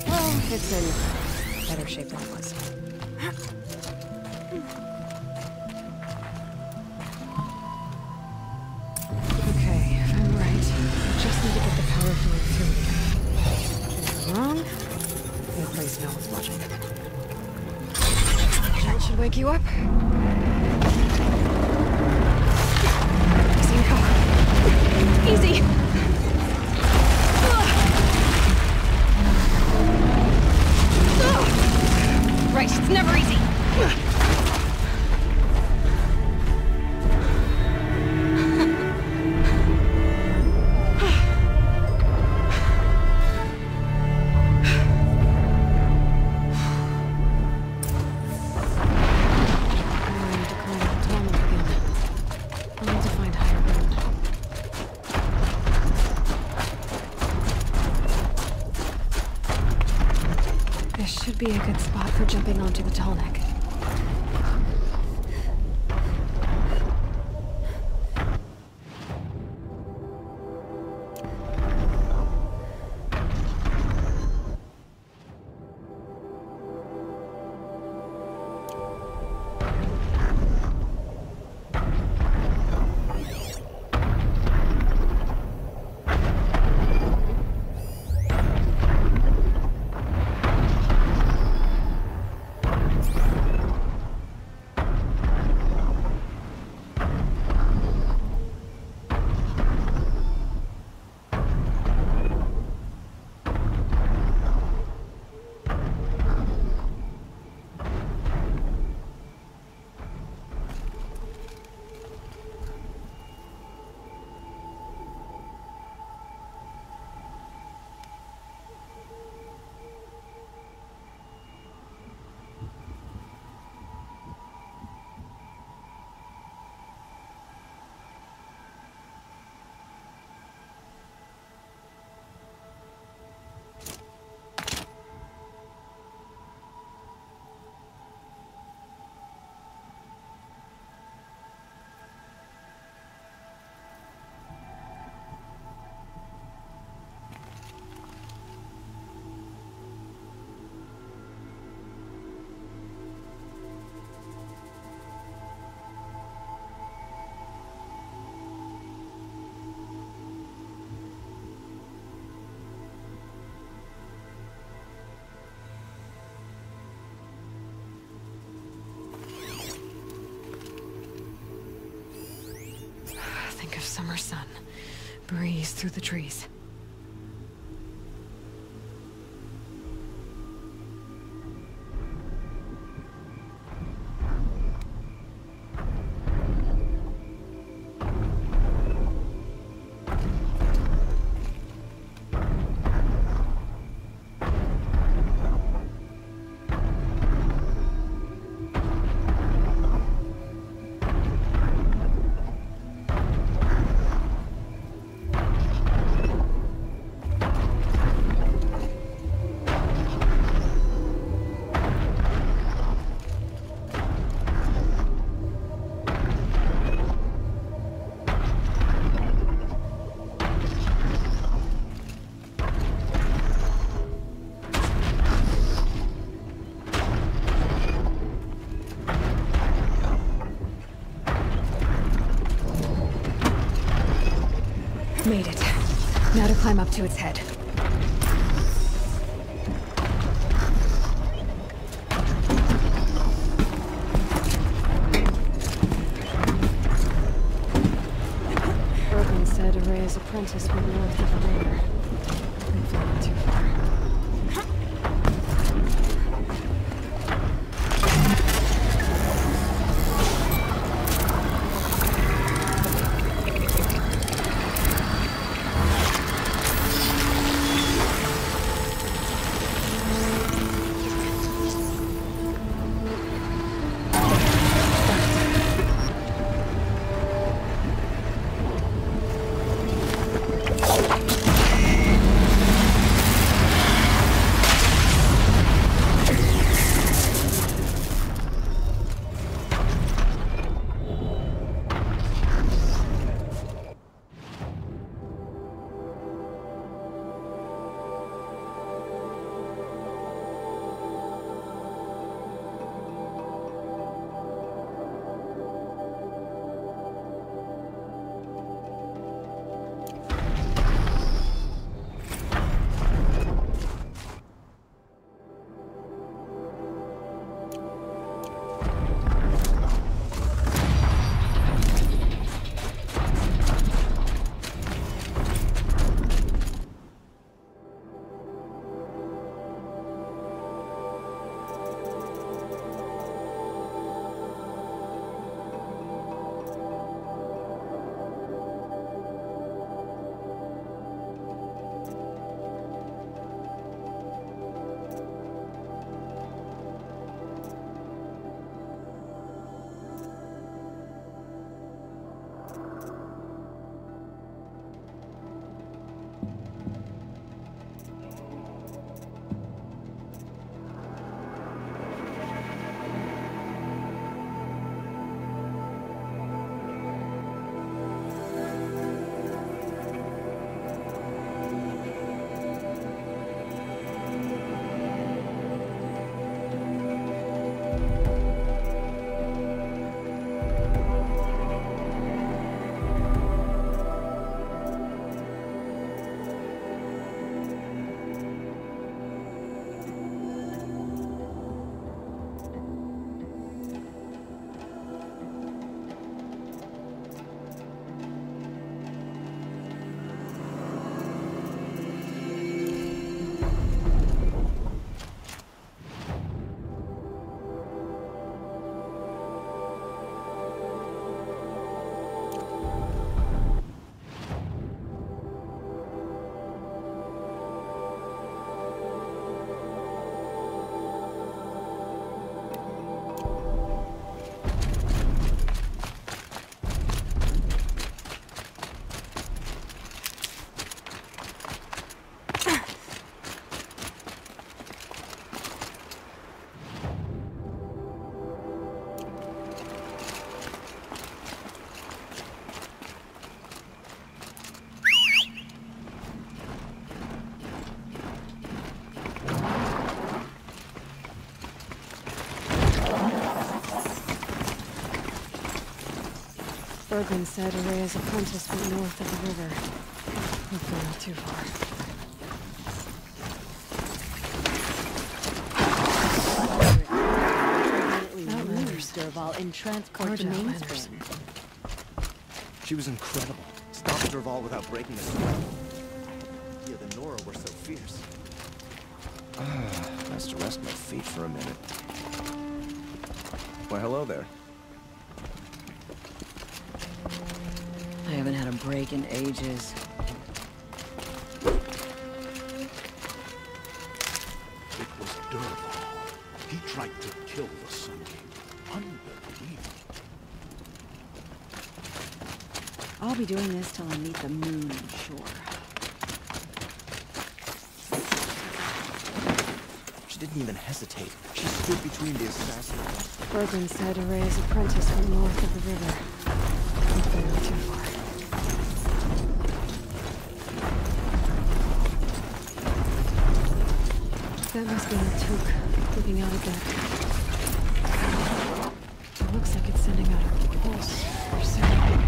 [SPEAKER 9] Well, it's in better shape than it was. Okay, if I'm right, I just need to get the power flowing through again. If I'm wrong, the place no one's watching. That should wake you up. Easy. Right, it's never easy. Be a good spot for jumping onto the tall neck. Think of summer sun, breeze through the trees. Made it. Now to climb up to its head. Broken said Array's apprentice wouldn't know half a later. Hopefully not too far. Bergman said Araya's apprentice went north of the river. Hopefully not too far.
[SPEAKER 8] Outlanders. Derval in transport to Mainspring.
[SPEAKER 7] She was incredible. Stopped Derval without breaking a sweat. Yeah, the Nora were so fierce. Nice to rest my feet for a minute. Why, hello there.
[SPEAKER 8] I haven't had a break in ages.
[SPEAKER 10] It was Derval. He tried to kill the Sun King. Unbelievable.
[SPEAKER 3] I'll be doing this till I meet the moon and shore.
[SPEAKER 7] She didn't even hesitate. She stood between the assassins.
[SPEAKER 9] Bergman said Araya's apprentice went north of the river. Hopefully not too far. That must be Took looking out at that. It looks like it's sending out a pulse or something.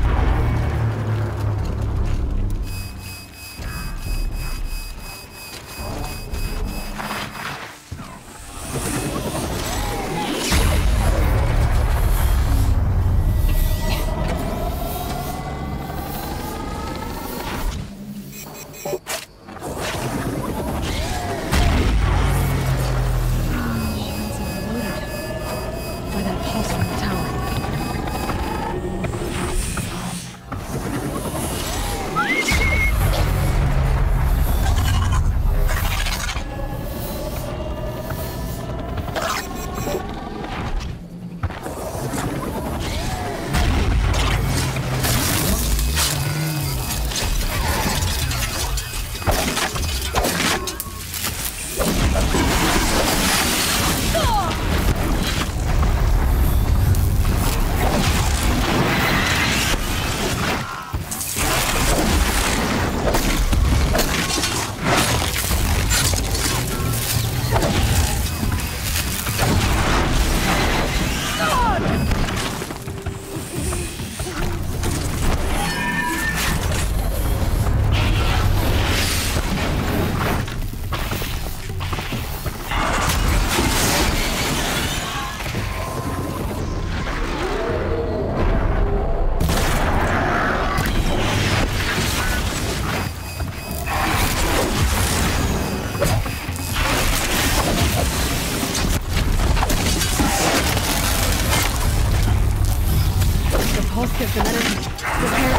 [SPEAKER 9] Gives them energy. Repair.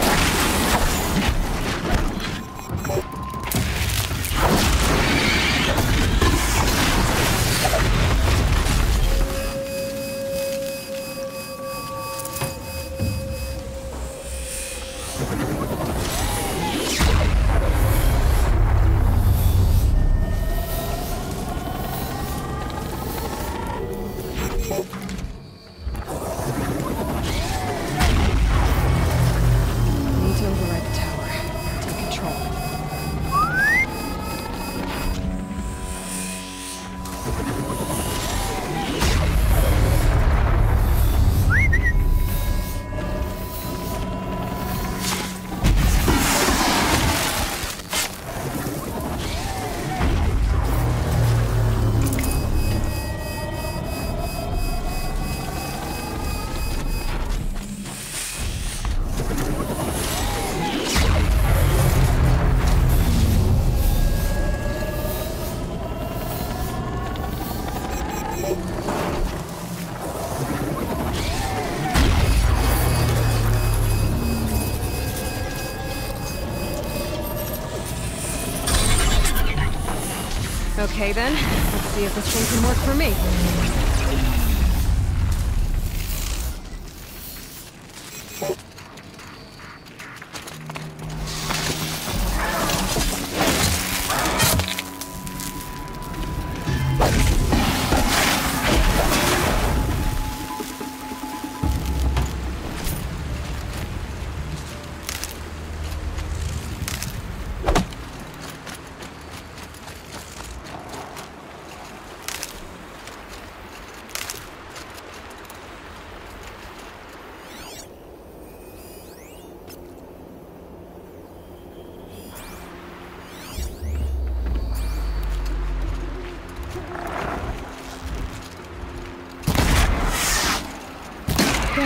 [SPEAKER 9] Okay then, let's see if this thing can work for me.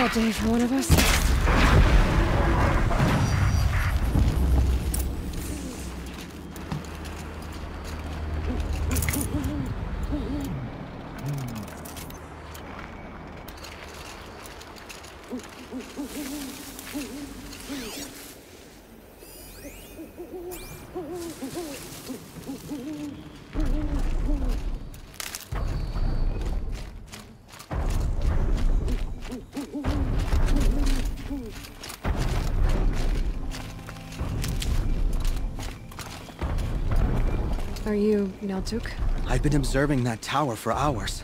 [SPEAKER 9] Typical day for one of us. Are you Neltuk?
[SPEAKER 6] I've been observing that tower for hours.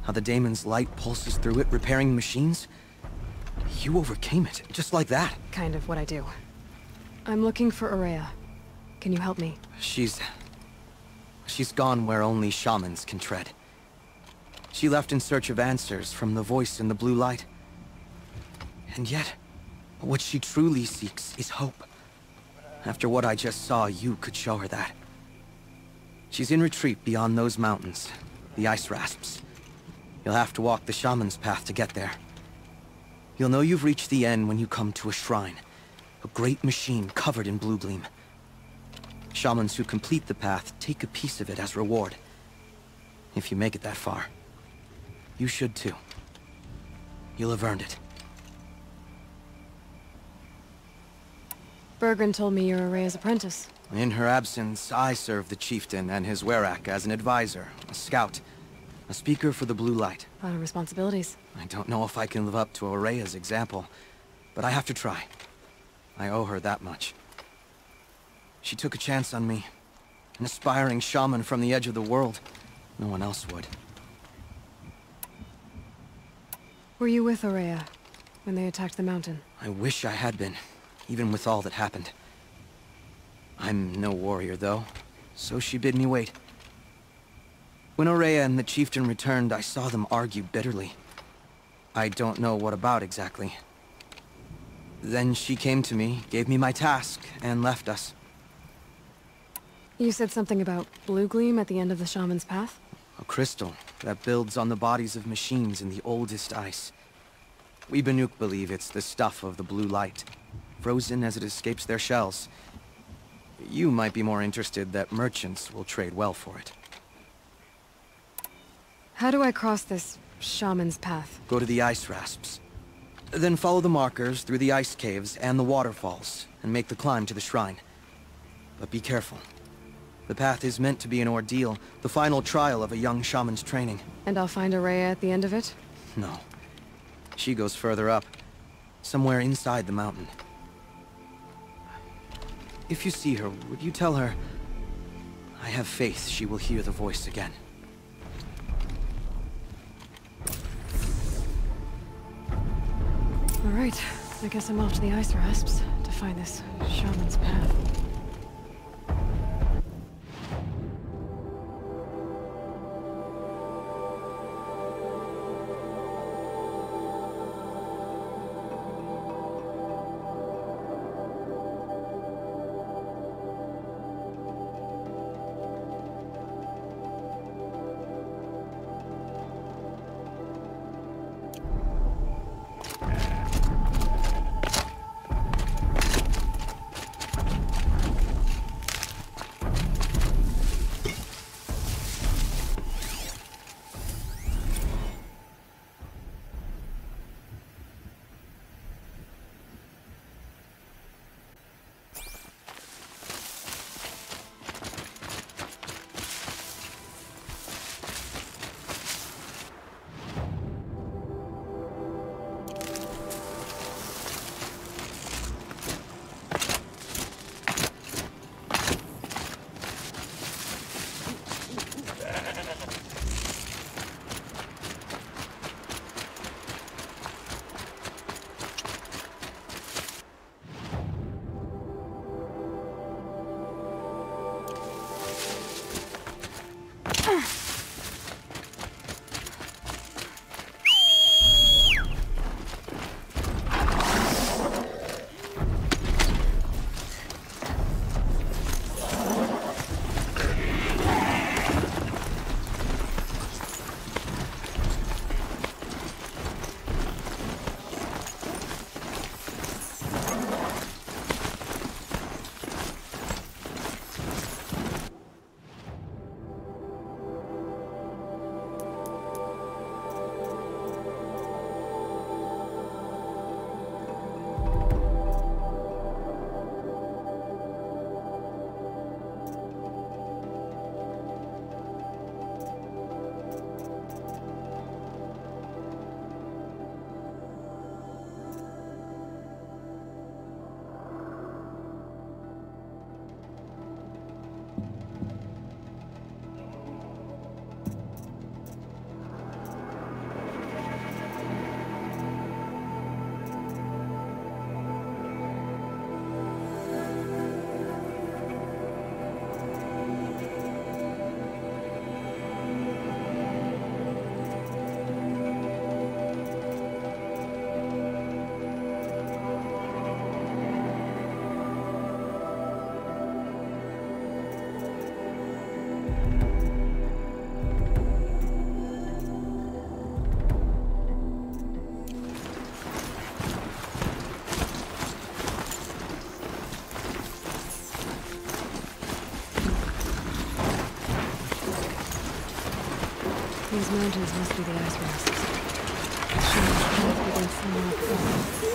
[SPEAKER 6] How the daemon's light pulses through it, repairing machines. You overcame it, just like that.
[SPEAKER 9] Kind of what I do. I'm looking for Aurea. Can you help me?
[SPEAKER 6] She's gone where only shamans can tread. She left in search of answers from the voice in the blue light. And yet, what she truly seeks is hope. After what I just saw, you could show her that. She's in retreat beyond those mountains, the ice rasps. You'll have to walk the shaman's path to get there. You'll know you've reached the end when you come to a shrine, a great machine covered in blue gleam. Shamans who complete the path take a piece of it as reward. If you make it that far, you should too. You'll have earned it.
[SPEAKER 9] Bergren told me you're Aurea's apprentice.
[SPEAKER 6] In her absence, I serve the chieftain and his werak as an advisor, a scout, a speaker for the blue light.
[SPEAKER 9] A lot of responsibilities.
[SPEAKER 6] I don't know if I can live up to Aurea's example, but I have to try. I owe her that much. She took a chance on me, an aspiring shaman from the edge of the world. No one else would.
[SPEAKER 9] Were you with Aurea when they attacked the mountain?
[SPEAKER 6] I wish I had been, even with all that happened. I'm no warrior, though, so she bid me wait. When Aurea and the chieftain returned, I saw them argue bitterly. I don't know what about exactly. Then she came to me, gave me my task, and left us.
[SPEAKER 9] You said something about blue gleam at the end of the shaman's path?
[SPEAKER 6] A crystal that builds on the bodies of machines in the oldest ice. We Banuk believe it's the stuff of the blue light, frozen as it escapes their shells. You might be more interested that merchants will trade well for it.
[SPEAKER 9] How do I cross this shaman's path?
[SPEAKER 6] Go to the ice rasps. Then follow the markers through the ice caves and the waterfalls, and make the climb to the shrine. But be careful. The path is meant to be an ordeal, the final trial of a young shaman's training.
[SPEAKER 9] And I'll find Aurea at the end of it?
[SPEAKER 6] No. She goes further up, somewhere inside the mountain. If you see her, would you tell her, I have faith she will hear the voice again.
[SPEAKER 9] All right, I guess I'm off to the ice rasps to find this shaman's path. These mountains must be the ice rocks. The shaman's path begins somewhere up above.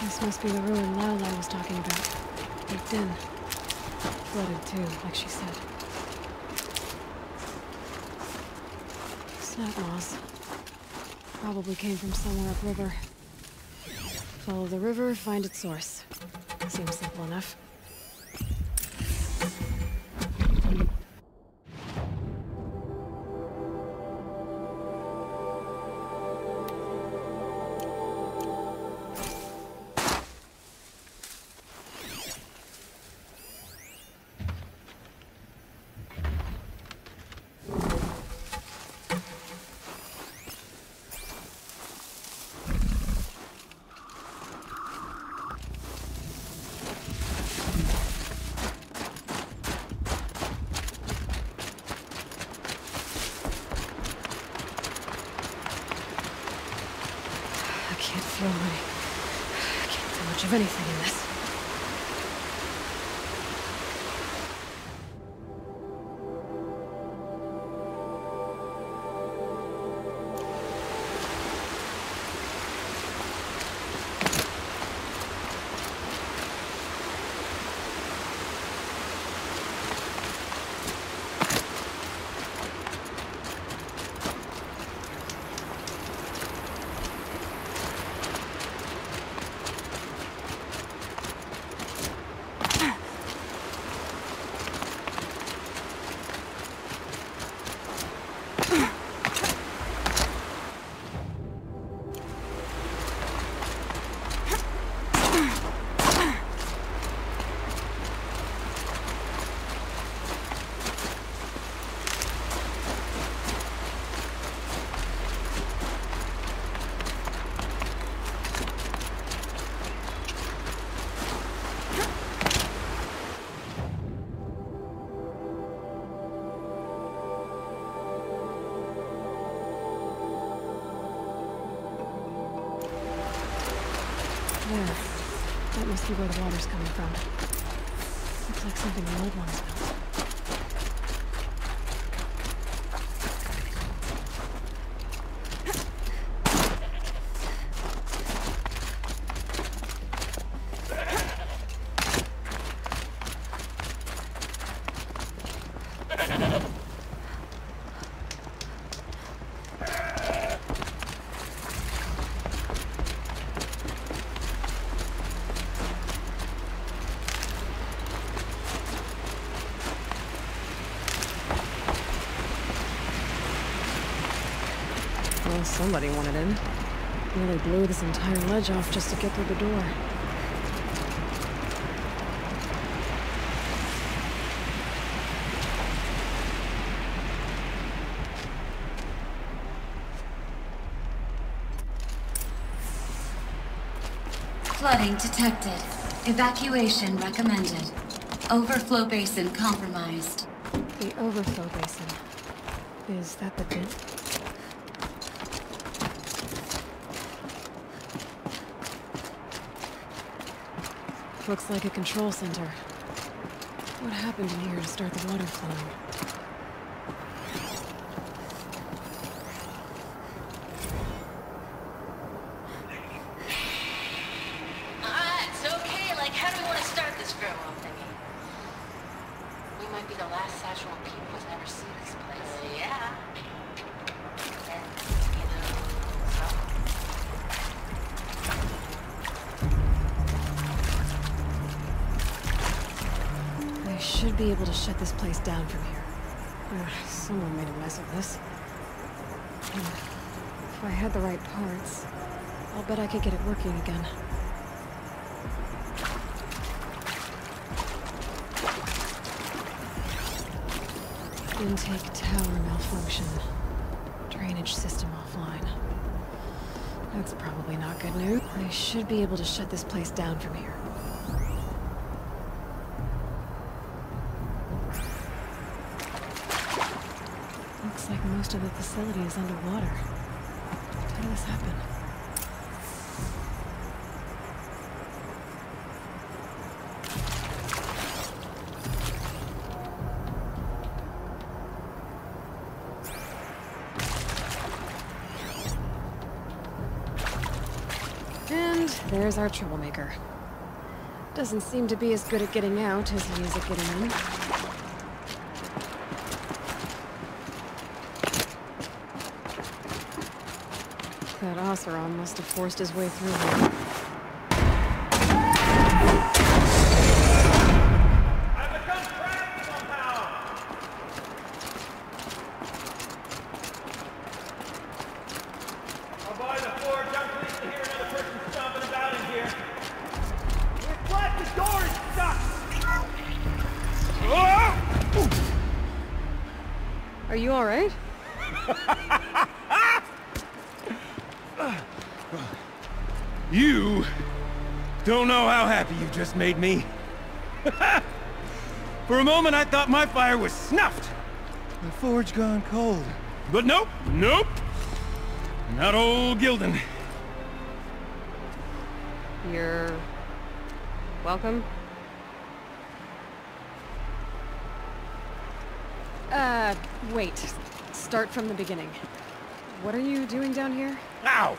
[SPEAKER 9] This must be the ruin Lala was talking about. Baked in. Flooded too, like she said. Snap moss. Probably came from somewhere upriver. Follow the river, find its source. Seems simple enough. I can't feel much of anything in this. There. That must be where the water's coming from. Looks like something the old ones built. Well, somebody wanted in. Nearly blew this entire ledge off just to get through the door.
[SPEAKER 15] Flooding detected. Evacuation recommended. Overflow basin compromised.
[SPEAKER 9] The overflow basin. Is that the pit? Looks like a control center. What happened in here to start the water flowing?
[SPEAKER 15] It's okay. Like, how do we want to start this farewell thingy? We might be the last Satchel people to ever see this place. Yeah. And, you know,
[SPEAKER 9] I should be able to shut this place down from here. Someone made a mess of this. If I had the right parts, I'll bet I could get it working again. Intake tower malfunction. Drainage system offline. That's probably not good news. I should be able to shut this place down from here. Looks like most of the facility is underwater. How did this happen? And there's our troublemaker. Doesn't seem to be as good at getting out as he is at getting in. That Oseram must have forced his way through here. Are you all right?
[SPEAKER 16] You don't know how happy you just made me. For a moment, I thought my fire was snuffed. The forge gone cold. But nope, nope. Not old Gildan.
[SPEAKER 9] You're welcome. Wait. Start from the beginning. What are you doing down here?
[SPEAKER 16] Ow!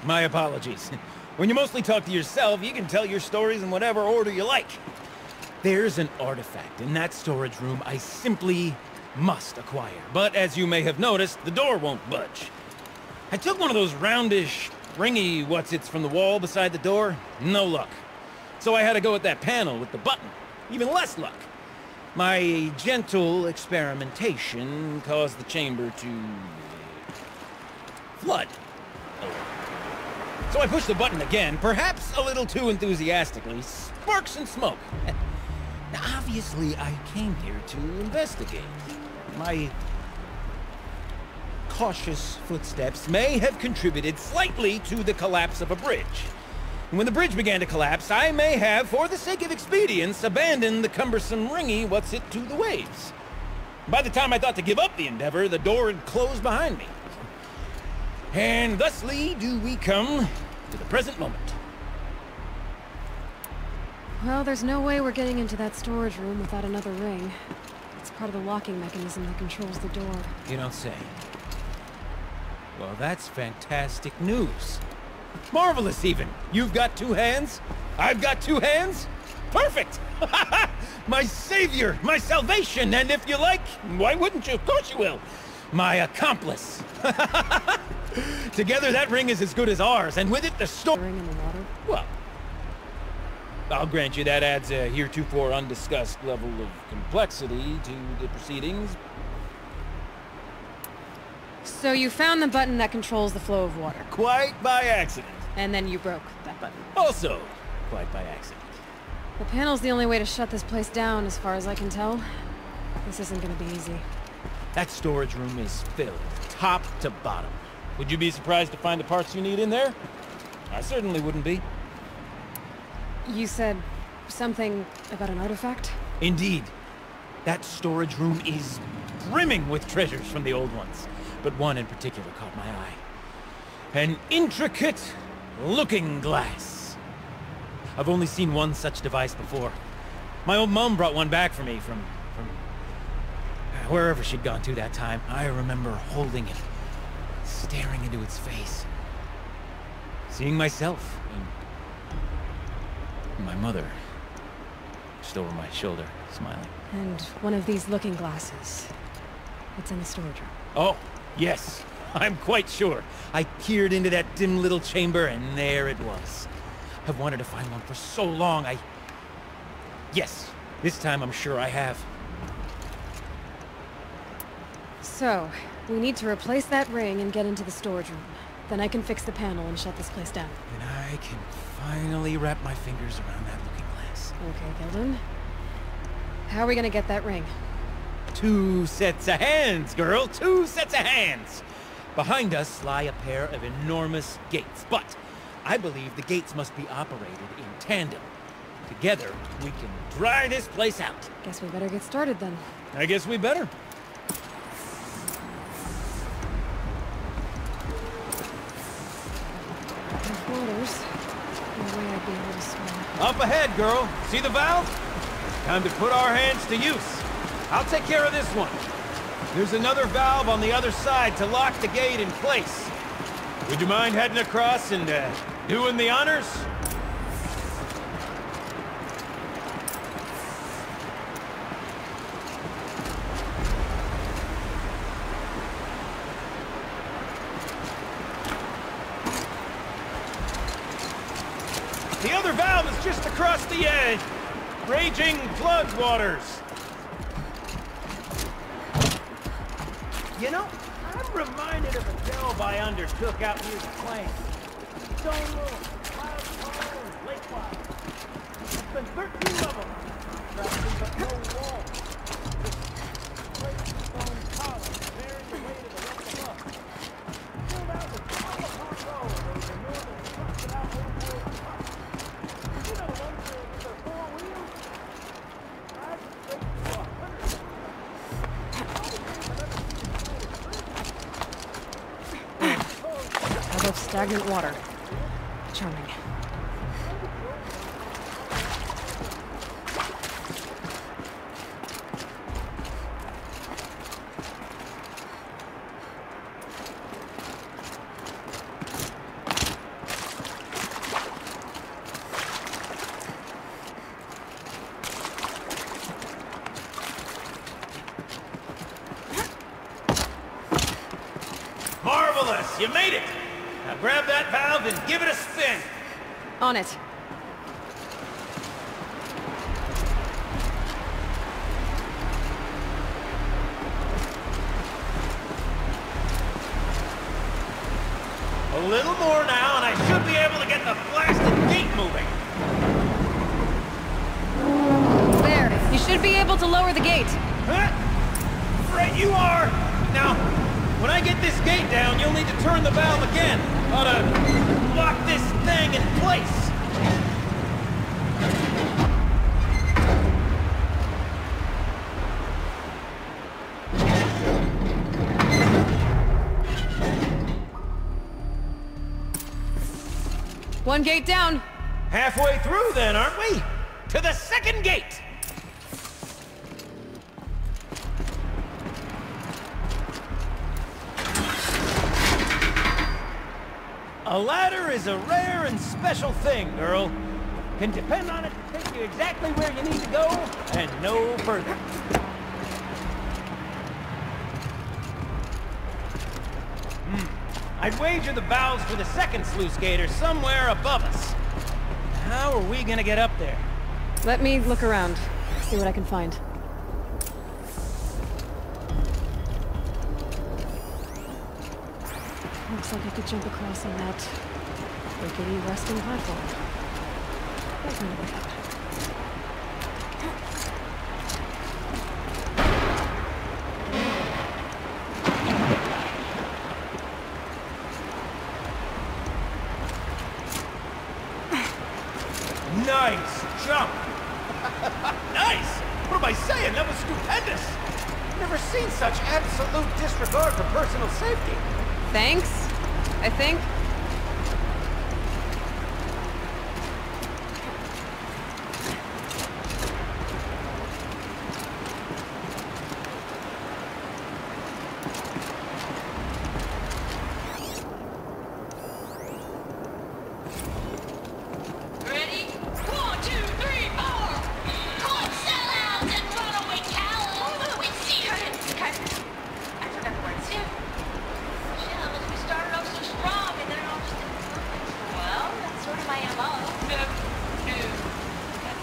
[SPEAKER 16] My apologies. When you mostly talk to yourself, you can tell your stories in whatever order you like. There's an artifact in that storage room I simply must acquire. But as you may have noticed, the door won't budge. I took one of those roundish, ringy what's-its from the wall beside the door. No luck. So I had to go with that panel with the button. Even less luck. My gentle experimentation caused the chamber to flood. So I pushed the button again, perhaps a little too enthusiastically. Sparks and smoke. Now, obviously, I came here to investigate. My cautious footsteps may have contributed slightly to the collapse of a bridge. And when the bridge began to collapse, I may have, for the sake of expedience, abandoned the cumbersome ringy what's-it to the waves. By the time I thought to give up the endeavor, the door had closed behind me. And thusly do we come to the present moment.
[SPEAKER 9] Well, there's no way we're getting into that storage room without another ring. It's part of the locking mechanism that controls the door.
[SPEAKER 16] You don't say. Well, that's fantastic news. Marvelous, even. You've got two hands. I've got two hands. Perfect! My savior, my salvation, and if you like, why wouldn't you? Of course you will. My accomplice. Together, that ring is as good as ours, and with it, the
[SPEAKER 9] ring in the water?
[SPEAKER 16] Well, I'll grant you that adds a heretofore undiscussed level of complexity to the proceedings.
[SPEAKER 9] So you found the button that controls the flow of water.
[SPEAKER 16] Quite by accident.
[SPEAKER 9] And then you broke that button.
[SPEAKER 16] Also, quite by accident.
[SPEAKER 9] The panel's the only way to shut this place down, as far as I can tell. This isn't gonna be easy.
[SPEAKER 16] That storage room is filled, top to bottom. Would you be surprised to find the parts you need in there? I certainly wouldn't be.
[SPEAKER 9] You said something about an artifact?
[SPEAKER 16] Indeed. That storage room is brimming with treasures from the old ones. But one in particular caught my eye. An intricate looking glass. I've only seen one such device before. My old mom brought one back for me from wherever she'd gone to that time. I remember holding it, staring into its face, seeing myself and my mother just over my shoulder, smiling.
[SPEAKER 9] And one of these looking glasses. It's in the storage room.
[SPEAKER 16] Oh, yes. I'm quite sure. I peered into that dim little chamber, and there it was. I've wanted to find one for so long, Yes, this time I'm sure I have.
[SPEAKER 9] So, we need to replace that ring and get into the storage room. Then I can fix the panel and shut this place down.
[SPEAKER 16] And I can finally wrap my fingers around that looking glass.
[SPEAKER 9] Okay, Gildan. How are we gonna get that ring?
[SPEAKER 16] 2 sets of hands, girl! 2 sets of hands! Behind us lie a pair of enormous gates, but I believe the gates must be operated in tandem. Together, we can dry this place out.
[SPEAKER 9] Guess we better get started then.
[SPEAKER 16] I guess we better.
[SPEAKER 9] Waters. No way I'd be able to swim.
[SPEAKER 16] Up ahead, girl. See the valve? Time to put our hands to use. I'll take care of this one. There's another valve on the other side to lock the gate in place. Would you mind heading across and doing the honors? The other valve is just across the edge. Raging floodwaters. You know, I'm reminded of a job I undertook out near the plant. Stone Road, Wild Pole, and Lake Wild. There's been 13 of them. Probably, but no wall. Just great stone columns bearing the weight of the rest of us. Filled out with Tomahawk Road, those enormous busted out old world trucks. You know the ones with their 4 wheels? I'd straight to 100.
[SPEAKER 9] How about stagnant water? Charming.
[SPEAKER 16] Marvelous! You made it! Now grab that valve and give it a spin!
[SPEAKER 9] On it.
[SPEAKER 16] A little more now, and I should be able to get the blasted gate moving.
[SPEAKER 9] There. You should be able to lower the gate.
[SPEAKER 16] Huh? Right you are! Now, when I get this gate down, you'll need to turn the valve again. Ought to lock this thing in place.
[SPEAKER 9] One gate down.
[SPEAKER 16] Halfway through then, aren't we? To the second gate! A ladder is a rare and special thing, girl. Can depend on it to take you exactly where you need to go, and no further. I'd wager the valves for the second sluice gate are somewhere above us. How are we gonna get up there?
[SPEAKER 9] Let me look around. See what I can find. Looks like I could jump across on that rickety resting platform. There's no way up.
[SPEAKER 16] Nice jump! Nice! What am I saying? That was stupendous! Never seen such absolute disregard for personal safety.
[SPEAKER 9] Thanks, I think.
[SPEAKER 15] Ready? 1, 2, 3, 4! Club sellouts and runaway cowards! Wait, see her! Okay. I forgot the words. Yeah. We started off so strong and then it all just didn't work. Well, that's sort of my MO. No. Okay.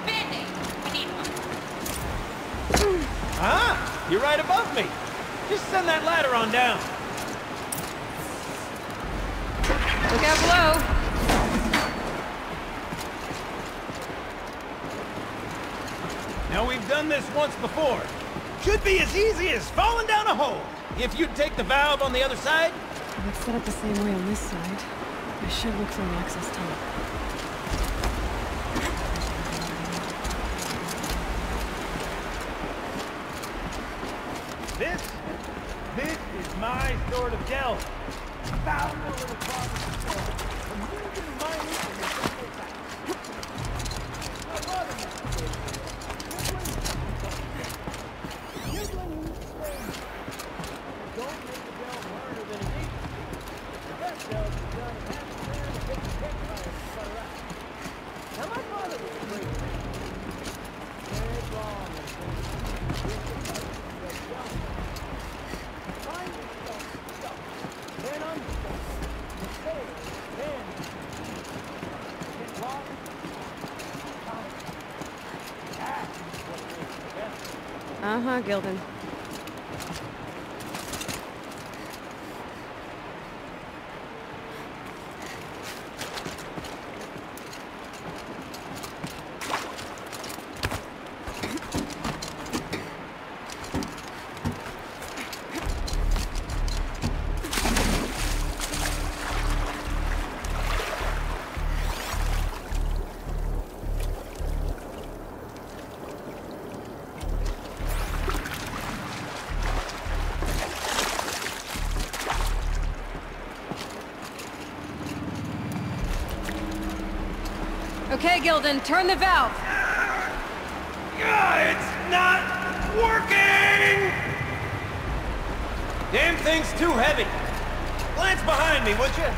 [SPEAKER 15] Band-aid. We need one.
[SPEAKER 16] Ah, you're right above me. Just send that ladder on down.
[SPEAKER 9] Look out below.
[SPEAKER 16] Now we've done this once before. Should be as easy as falling down a hole. If you'd take the valve on the other side.
[SPEAKER 9] Let's set up the same way on this side. I should look for an access tunnel.
[SPEAKER 16] This is my sort of delve. Found a little problem.
[SPEAKER 9] Uh-huh, Gildan. Okay, Gildan, turn the valve.
[SPEAKER 16] It's not working! Damn thing's too heavy. Glance behind me, would you?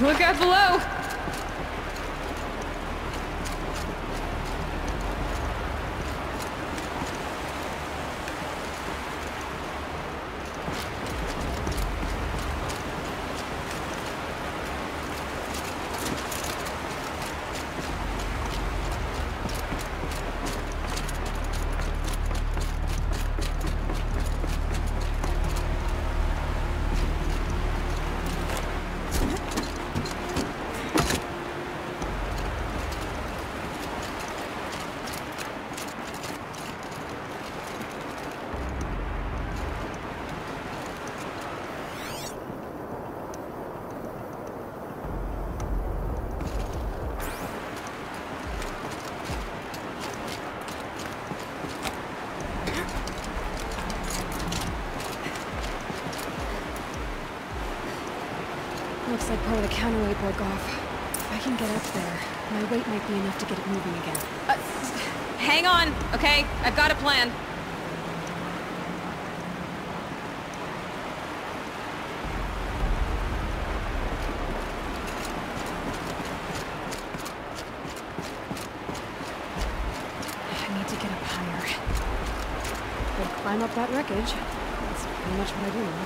[SPEAKER 9] Look out below! Looks like part of the counterweight broke off. If I can get up there, my weight might be enough to get it moving again. Hang on, okay? I've got a plan. I need to get up higher. could climb up that wreckage. That's pretty much what I do now.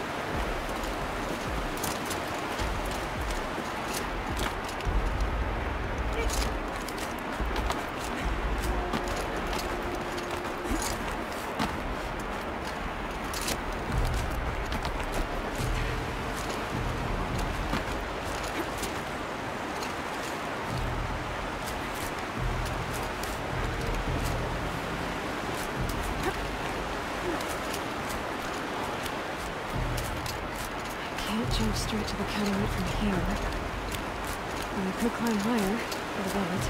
[SPEAKER 9] Jump straight to the cataract from here. And I could climb higher, but above it.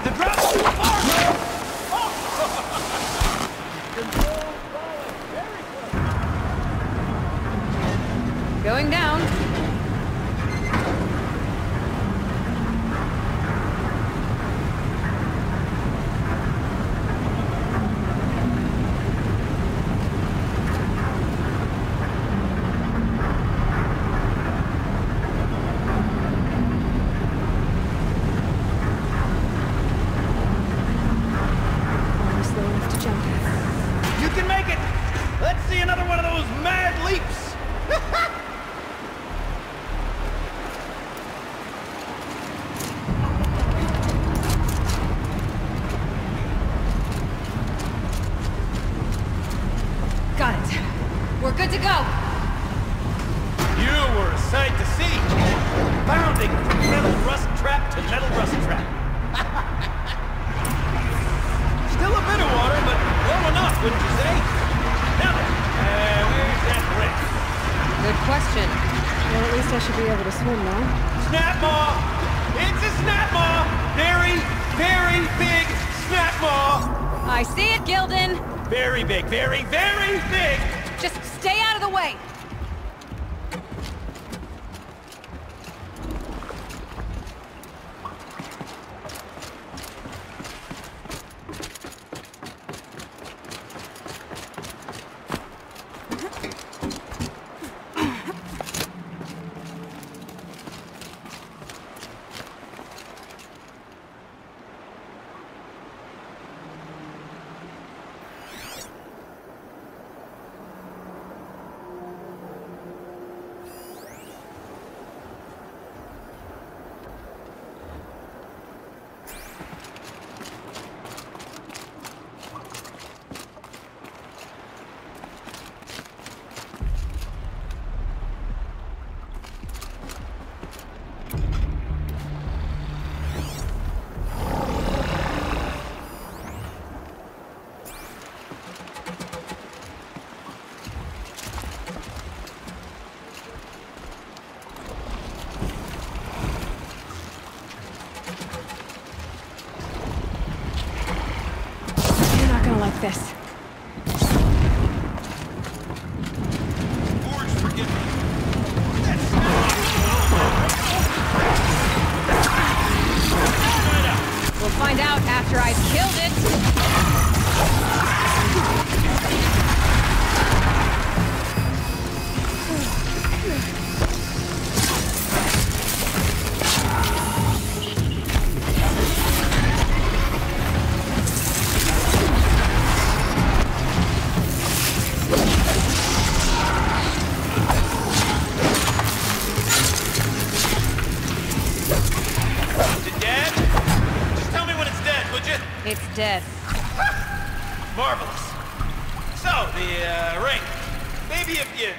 [SPEAKER 16] The drop's too far!
[SPEAKER 9] Going down.
[SPEAKER 16] You can make it! Let's see another one of those mad leaps!
[SPEAKER 9] Got it. We're good to go.
[SPEAKER 16] You were a sight to see. Bounding from metal rust trap to metal rust trap. Still a bit of water, but low enough, wouldn't you say? Now then, where's that brick?
[SPEAKER 9] Good question. Well, at least I should be able to swim now.
[SPEAKER 16] Snap maw! It's a snap maw! Very, very big snap maw!
[SPEAKER 9] I see it, Gildan.
[SPEAKER 16] Very big, very, very big!
[SPEAKER 9] Just stay out of the way. Like this. We'll find out after I've killed it. It's dead.
[SPEAKER 16] Marvelous. So, the ring. Maybe if you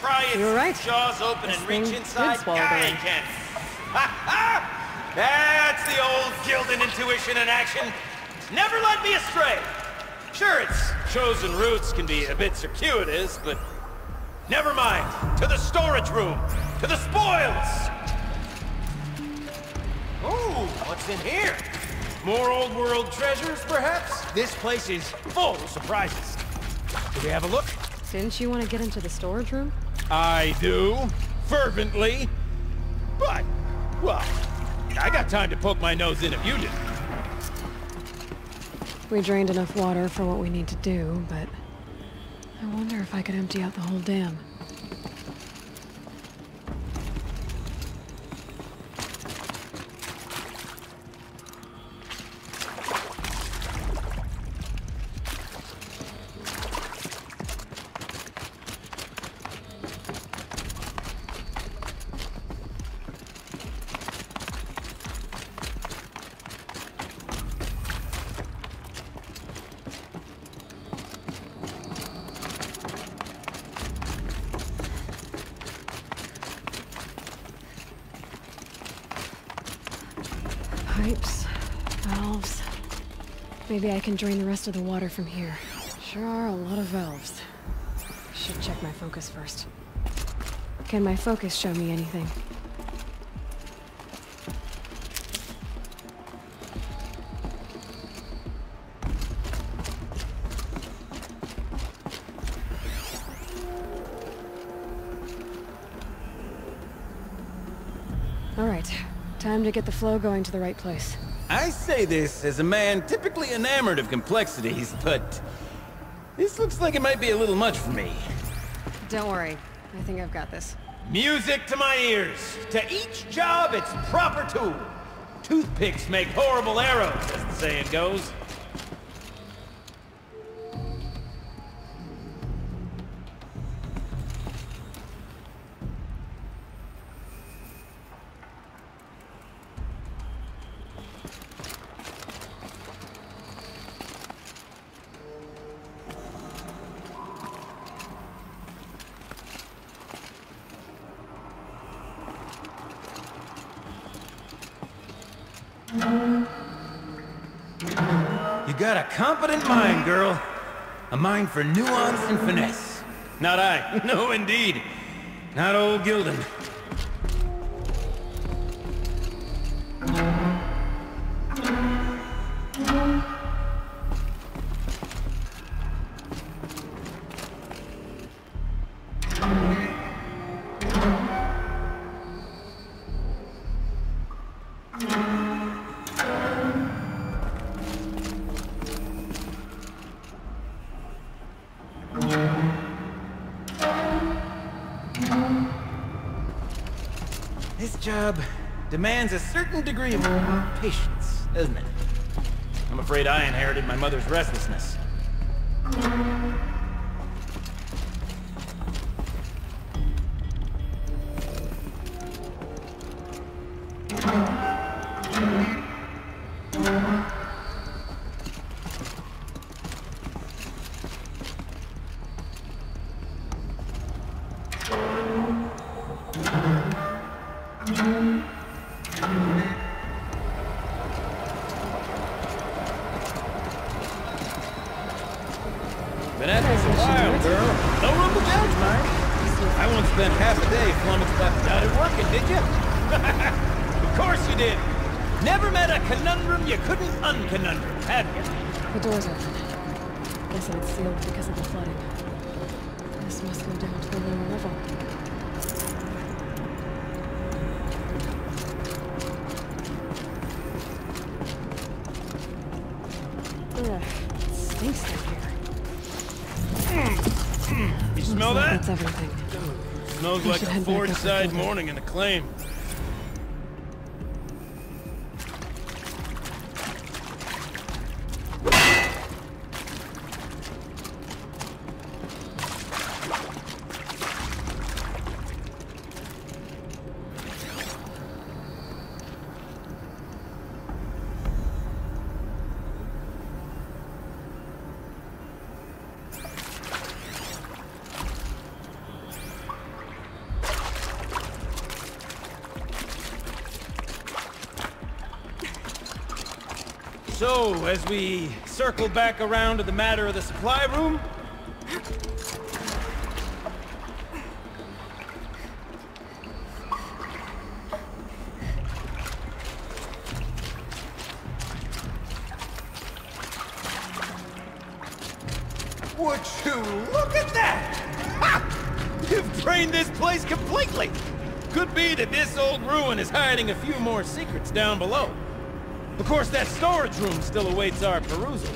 [SPEAKER 16] pry its jaws open and reach inside, I can. That's the old Gildan intuition in action. It's never led me astray. Sure, its chosen routes can be a bit circuitous, but never mind. To the storage room. To the spoils. Ooh, what's in here? More old world treasures, perhaps? This place is full of surprises. Do we have a look?
[SPEAKER 9] Didn't you want to get into the storage room?
[SPEAKER 16] I do. Fervently. But, well, I got time to poke my nose in if you do.
[SPEAKER 9] We drained enough water for what we need to do, but I wonder if I could empty out the whole dam. Pipes, valves. Maybe I can drain the rest of the water from here. Sure are a lot of valves. Should check my focus first. Can my focus show me anything? All right, time to get the flow going to the right place.
[SPEAKER 16] I say this as a man typically enamored of complexities, but this looks like it might be a little much for me.
[SPEAKER 9] Don't worry, I think I've got this.
[SPEAKER 16] Music to my ears. To each job, its proper tool. Toothpicks make horrible arrows, as the saying goes. You got a competent mind, girl. A mind for nuance and finesse. Not I. No, indeed. Not old Gildan. This job demands a certain degree of patience, doesn't it? I'm afraid I inherited my mother's restlessness. Been at this a while, girl. No room to judge, mind. I once spent half a day flummoxed left out at working, did you? Of course you did. Never met a conundrum you couldn't unconundrum, have you?
[SPEAKER 9] The door's open. Guessing it's sealed because of the flooding. This must go down to the lower level. Ugh, it stinks down here.
[SPEAKER 16] You smell that?
[SPEAKER 9] That's everything.
[SPEAKER 16] Smells like a Ford-side morning in a claim. So, as we circle back around to the matter of the supply room... Would you look at that? Ha! You've drained this place completely! Could be that this old ruin is hiding a few more secrets down below. Of course, that storage room still awaits our perusal.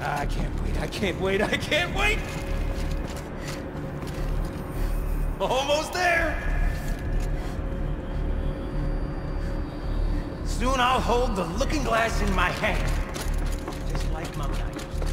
[SPEAKER 16] I can't wait, I can't wait, I can't wait! Almost there! Soon I'll hold the looking glass in my hand. Just like Mom and I used to.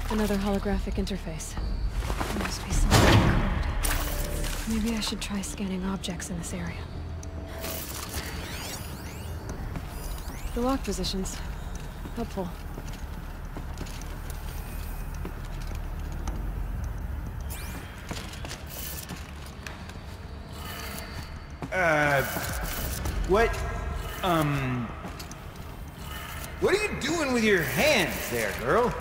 [SPEAKER 9] Another holographic interface. There must be some code. Maybe I should try scanning objects in this area. The lock positions. Helpful.
[SPEAKER 16] What are you doing with your hands there, girl?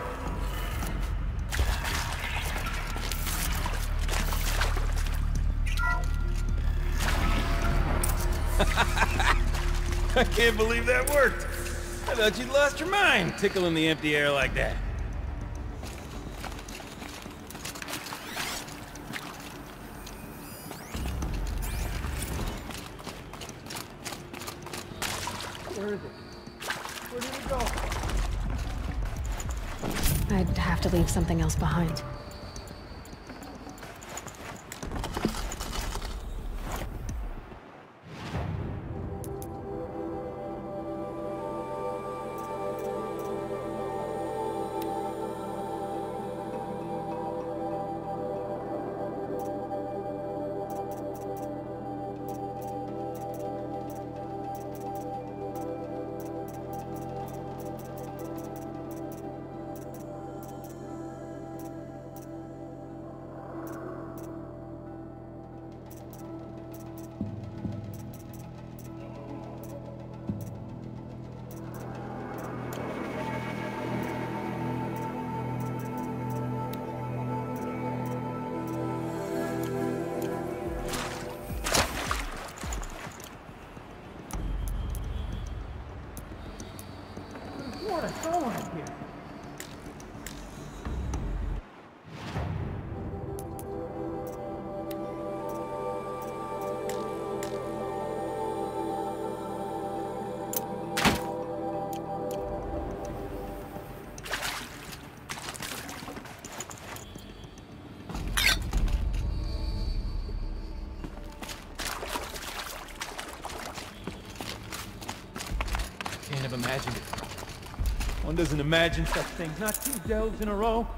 [SPEAKER 16] I can't believe that worked. I thought you'd lost your mind, tickling the empty air like that. Where is it? Where did it go?
[SPEAKER 9] I'd have to leave something else behind.
[SPEAKER 16] Can't have imagined it. One doesn't imagine such things, not 2 delves in a row.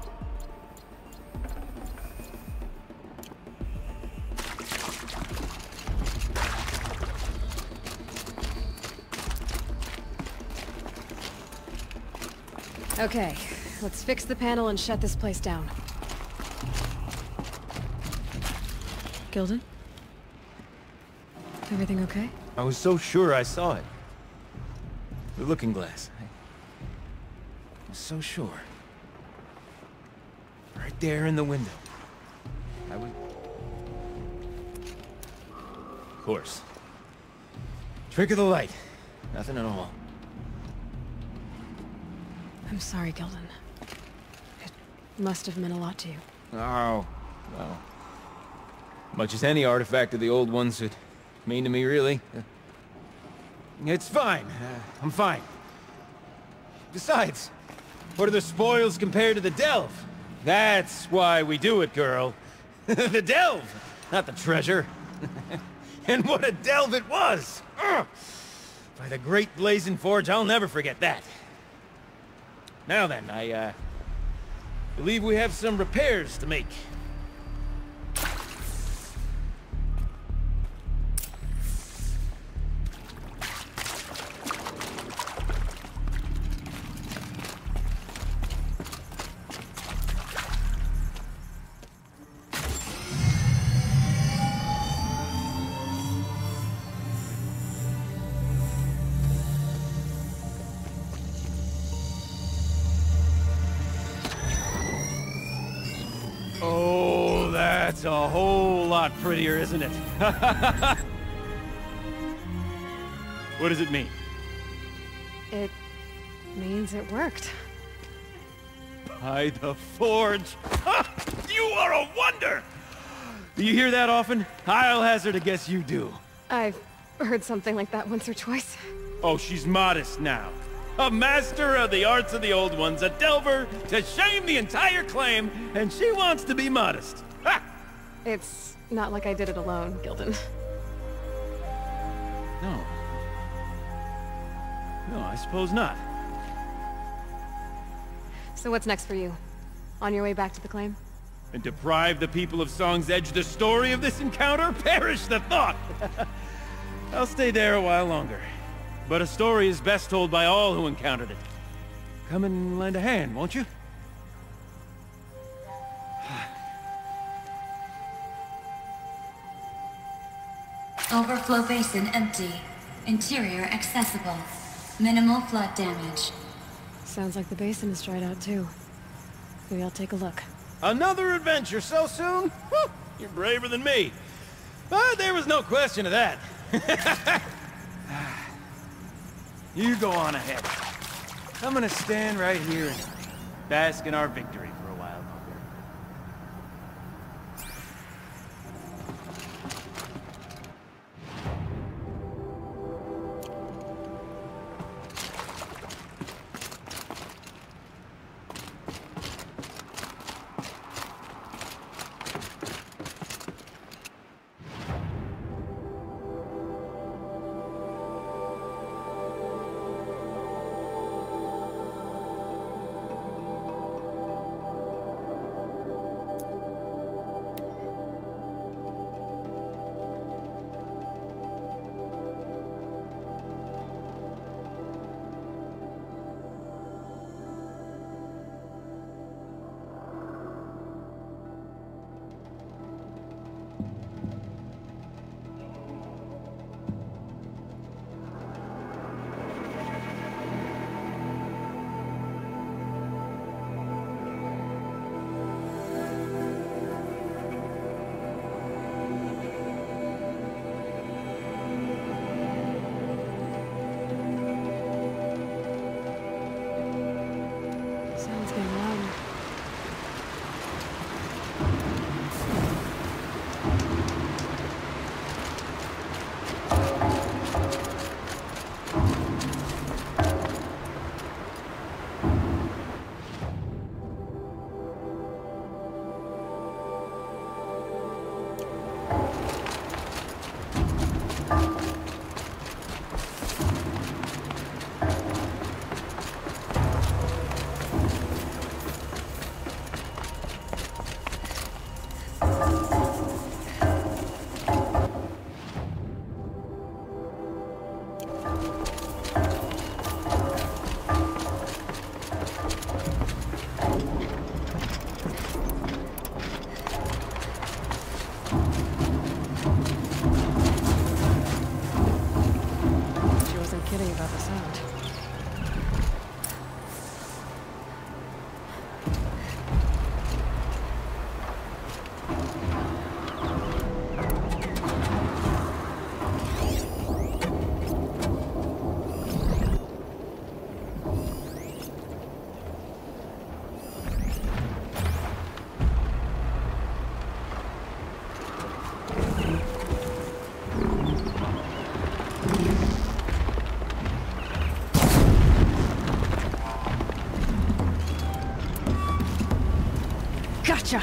[SPEAKER 9] Okay, let's fix the panel and shut this place down. Gilden? Everything okay?
[SPEAKER 16] I was so sure I saw it. The looking glass. I was so sure. Right there in the window. I was... Of course. Trick of the light. Nothing at all.
[SPEAKER 9] I'm sorry, Gilden. It must have meant a lot to you.
[SPEAKER 16] Oh, well. Much as any artifact of the old ones would mean to me, really. It's fine. I'm fine. Besides, what are the spoils compared to the delve? That's why we do it, girl. The delve, not the treasure. And what a delve it was! Ugh. By the great blazing forge, I'll never forget that. Now then, I believe we have some repairs to make. That's a whole lot prettier, isn't it? What does it mean?
[SPEAKER 9] It means it worked.
[SPEAKER 16] By the forge! You are a wonder! Do you hear that often? I'll hazard a guess you do.
[SPEAKER 9] I've heard something like that once or twice.
[SPEAKER 16] Oh, she's modest now. A master of the arts of the old ones, a delver to shame the entire claim, and she wants to be modest. Ha!
[SPEAKER 9] It's not like I did it alone, Gildan.
[SPEAKER 16] No. No, I suppose not.
[SPEAKER 9] So what's next for you? On your way back to the claim?
[SPEAKER 16] And deprive the people of Song's Edge the story of this encounter? Perish the thought! I'll stay there a while longer. But a story is best told by all who encountered it. Come and lend a hand, won't you?
[SPEAKER 17] Overflow basin empty. Interior accessible. Minimal flood damage.
[SPEAKER 9] Sounds like the basin is dried out too. Maybe I'll take a look.
[SPEAKER 16] Another adventure so soon? Whew, you're braver than me. But there was no question of that. You go on ahead. I'm gonna stand right here and bask in our victory for a while longer.
[SPEAKER 9] Gotcha!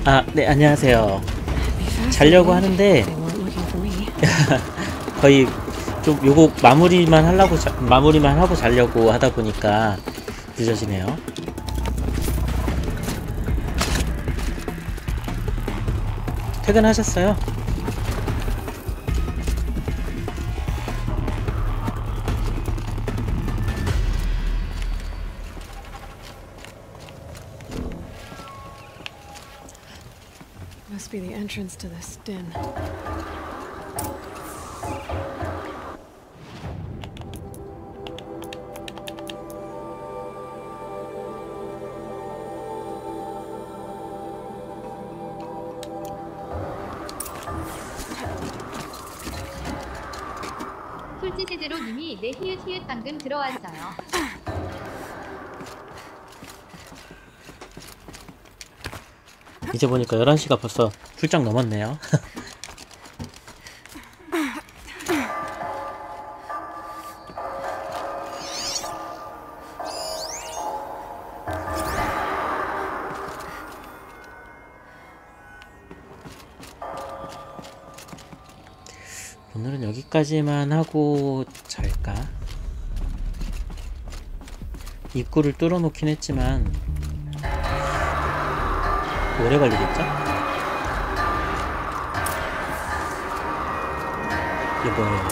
[SPEAKER 1] 아, 네, 안녕하세요. 자려고 하는데 거의 좀 요거 마무리만 하고 자려고 하다 보니까 늦어지네요. 퇴근하셨어요?
[SPEAKER 9] Must be the entrance to this den.
[SPEAKER 2] 솔지제대로님이 내 히읗 방금 들어왔어요.
[SPEAKER 1] 이제 보니까 11시가 벌써 훌쩍 넘었네요. 오늘은 여기까지만 하고 잘까? 입구를 뚫어놓긴 했지만 오래 걸리겠죠? 이게 뭐예요?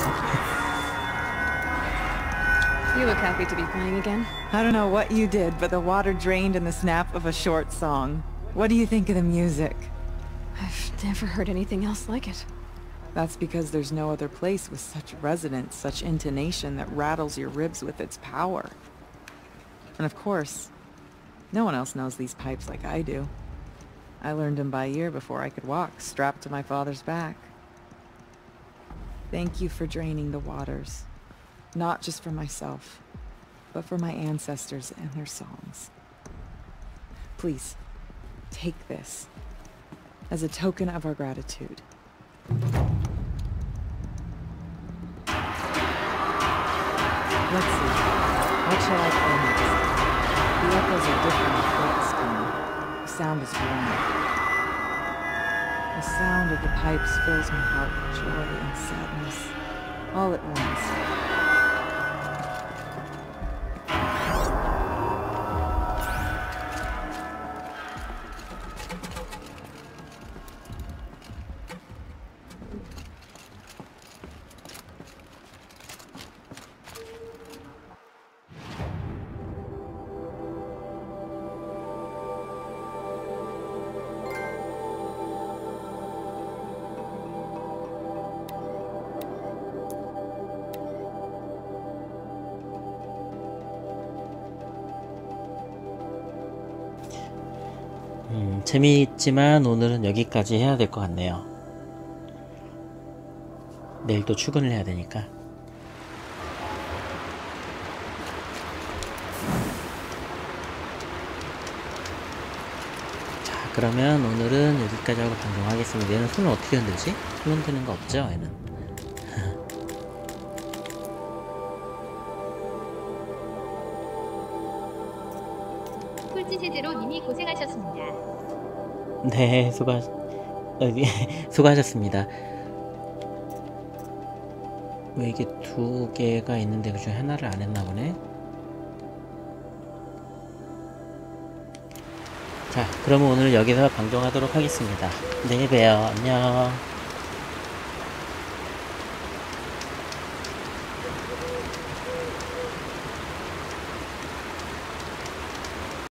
[SPEAKER 9] You look happy to be playing again.
[SPEAKER 14] I don't know what you did, but the water drained in the snap of a short song. What do you think of the music?
[SPEAKER 9] I've never heard anything else like it.
[SPEAKER 14] That's because there's no other place with such resonance, such intonation that rattles your ribs with its power. And of course, no one else knows these pipes like I do. I learned them by ear before I could walk, strapped to my father's back. Thank you for draining the waters. Not just for myself, but for my ancestors and their songs. Please, take this as a token of our gratitude. Let's see. What shall I play next? The echoes are different with what spinning. The sound is warm. The sound of the pipes fills my heart with joy and sadness, all at once.
[SPEAKER 1] 재미있지만 오늘은 여기까지 해야 될 것 같네요. 내일 또 출근을 해야 되니까. 자, 그러면 오늘은 여기까지 하고 방송하겠습니다. 얘는 손을 어떻게 흔들지? 손 흔드는 거 없죠? 얘는.
[SPEAKER 2] 솔지제대로님이 고생하셨습니다.
[SPEAKER 1] 네, 수고하셨습니다. 왜 이게 두 개가 있는데 그중에 하나를 안 했나 보네? 자, 그러면 오늘 여기서 방송하도록 하겠습니다. 내일 봬요. 안녕.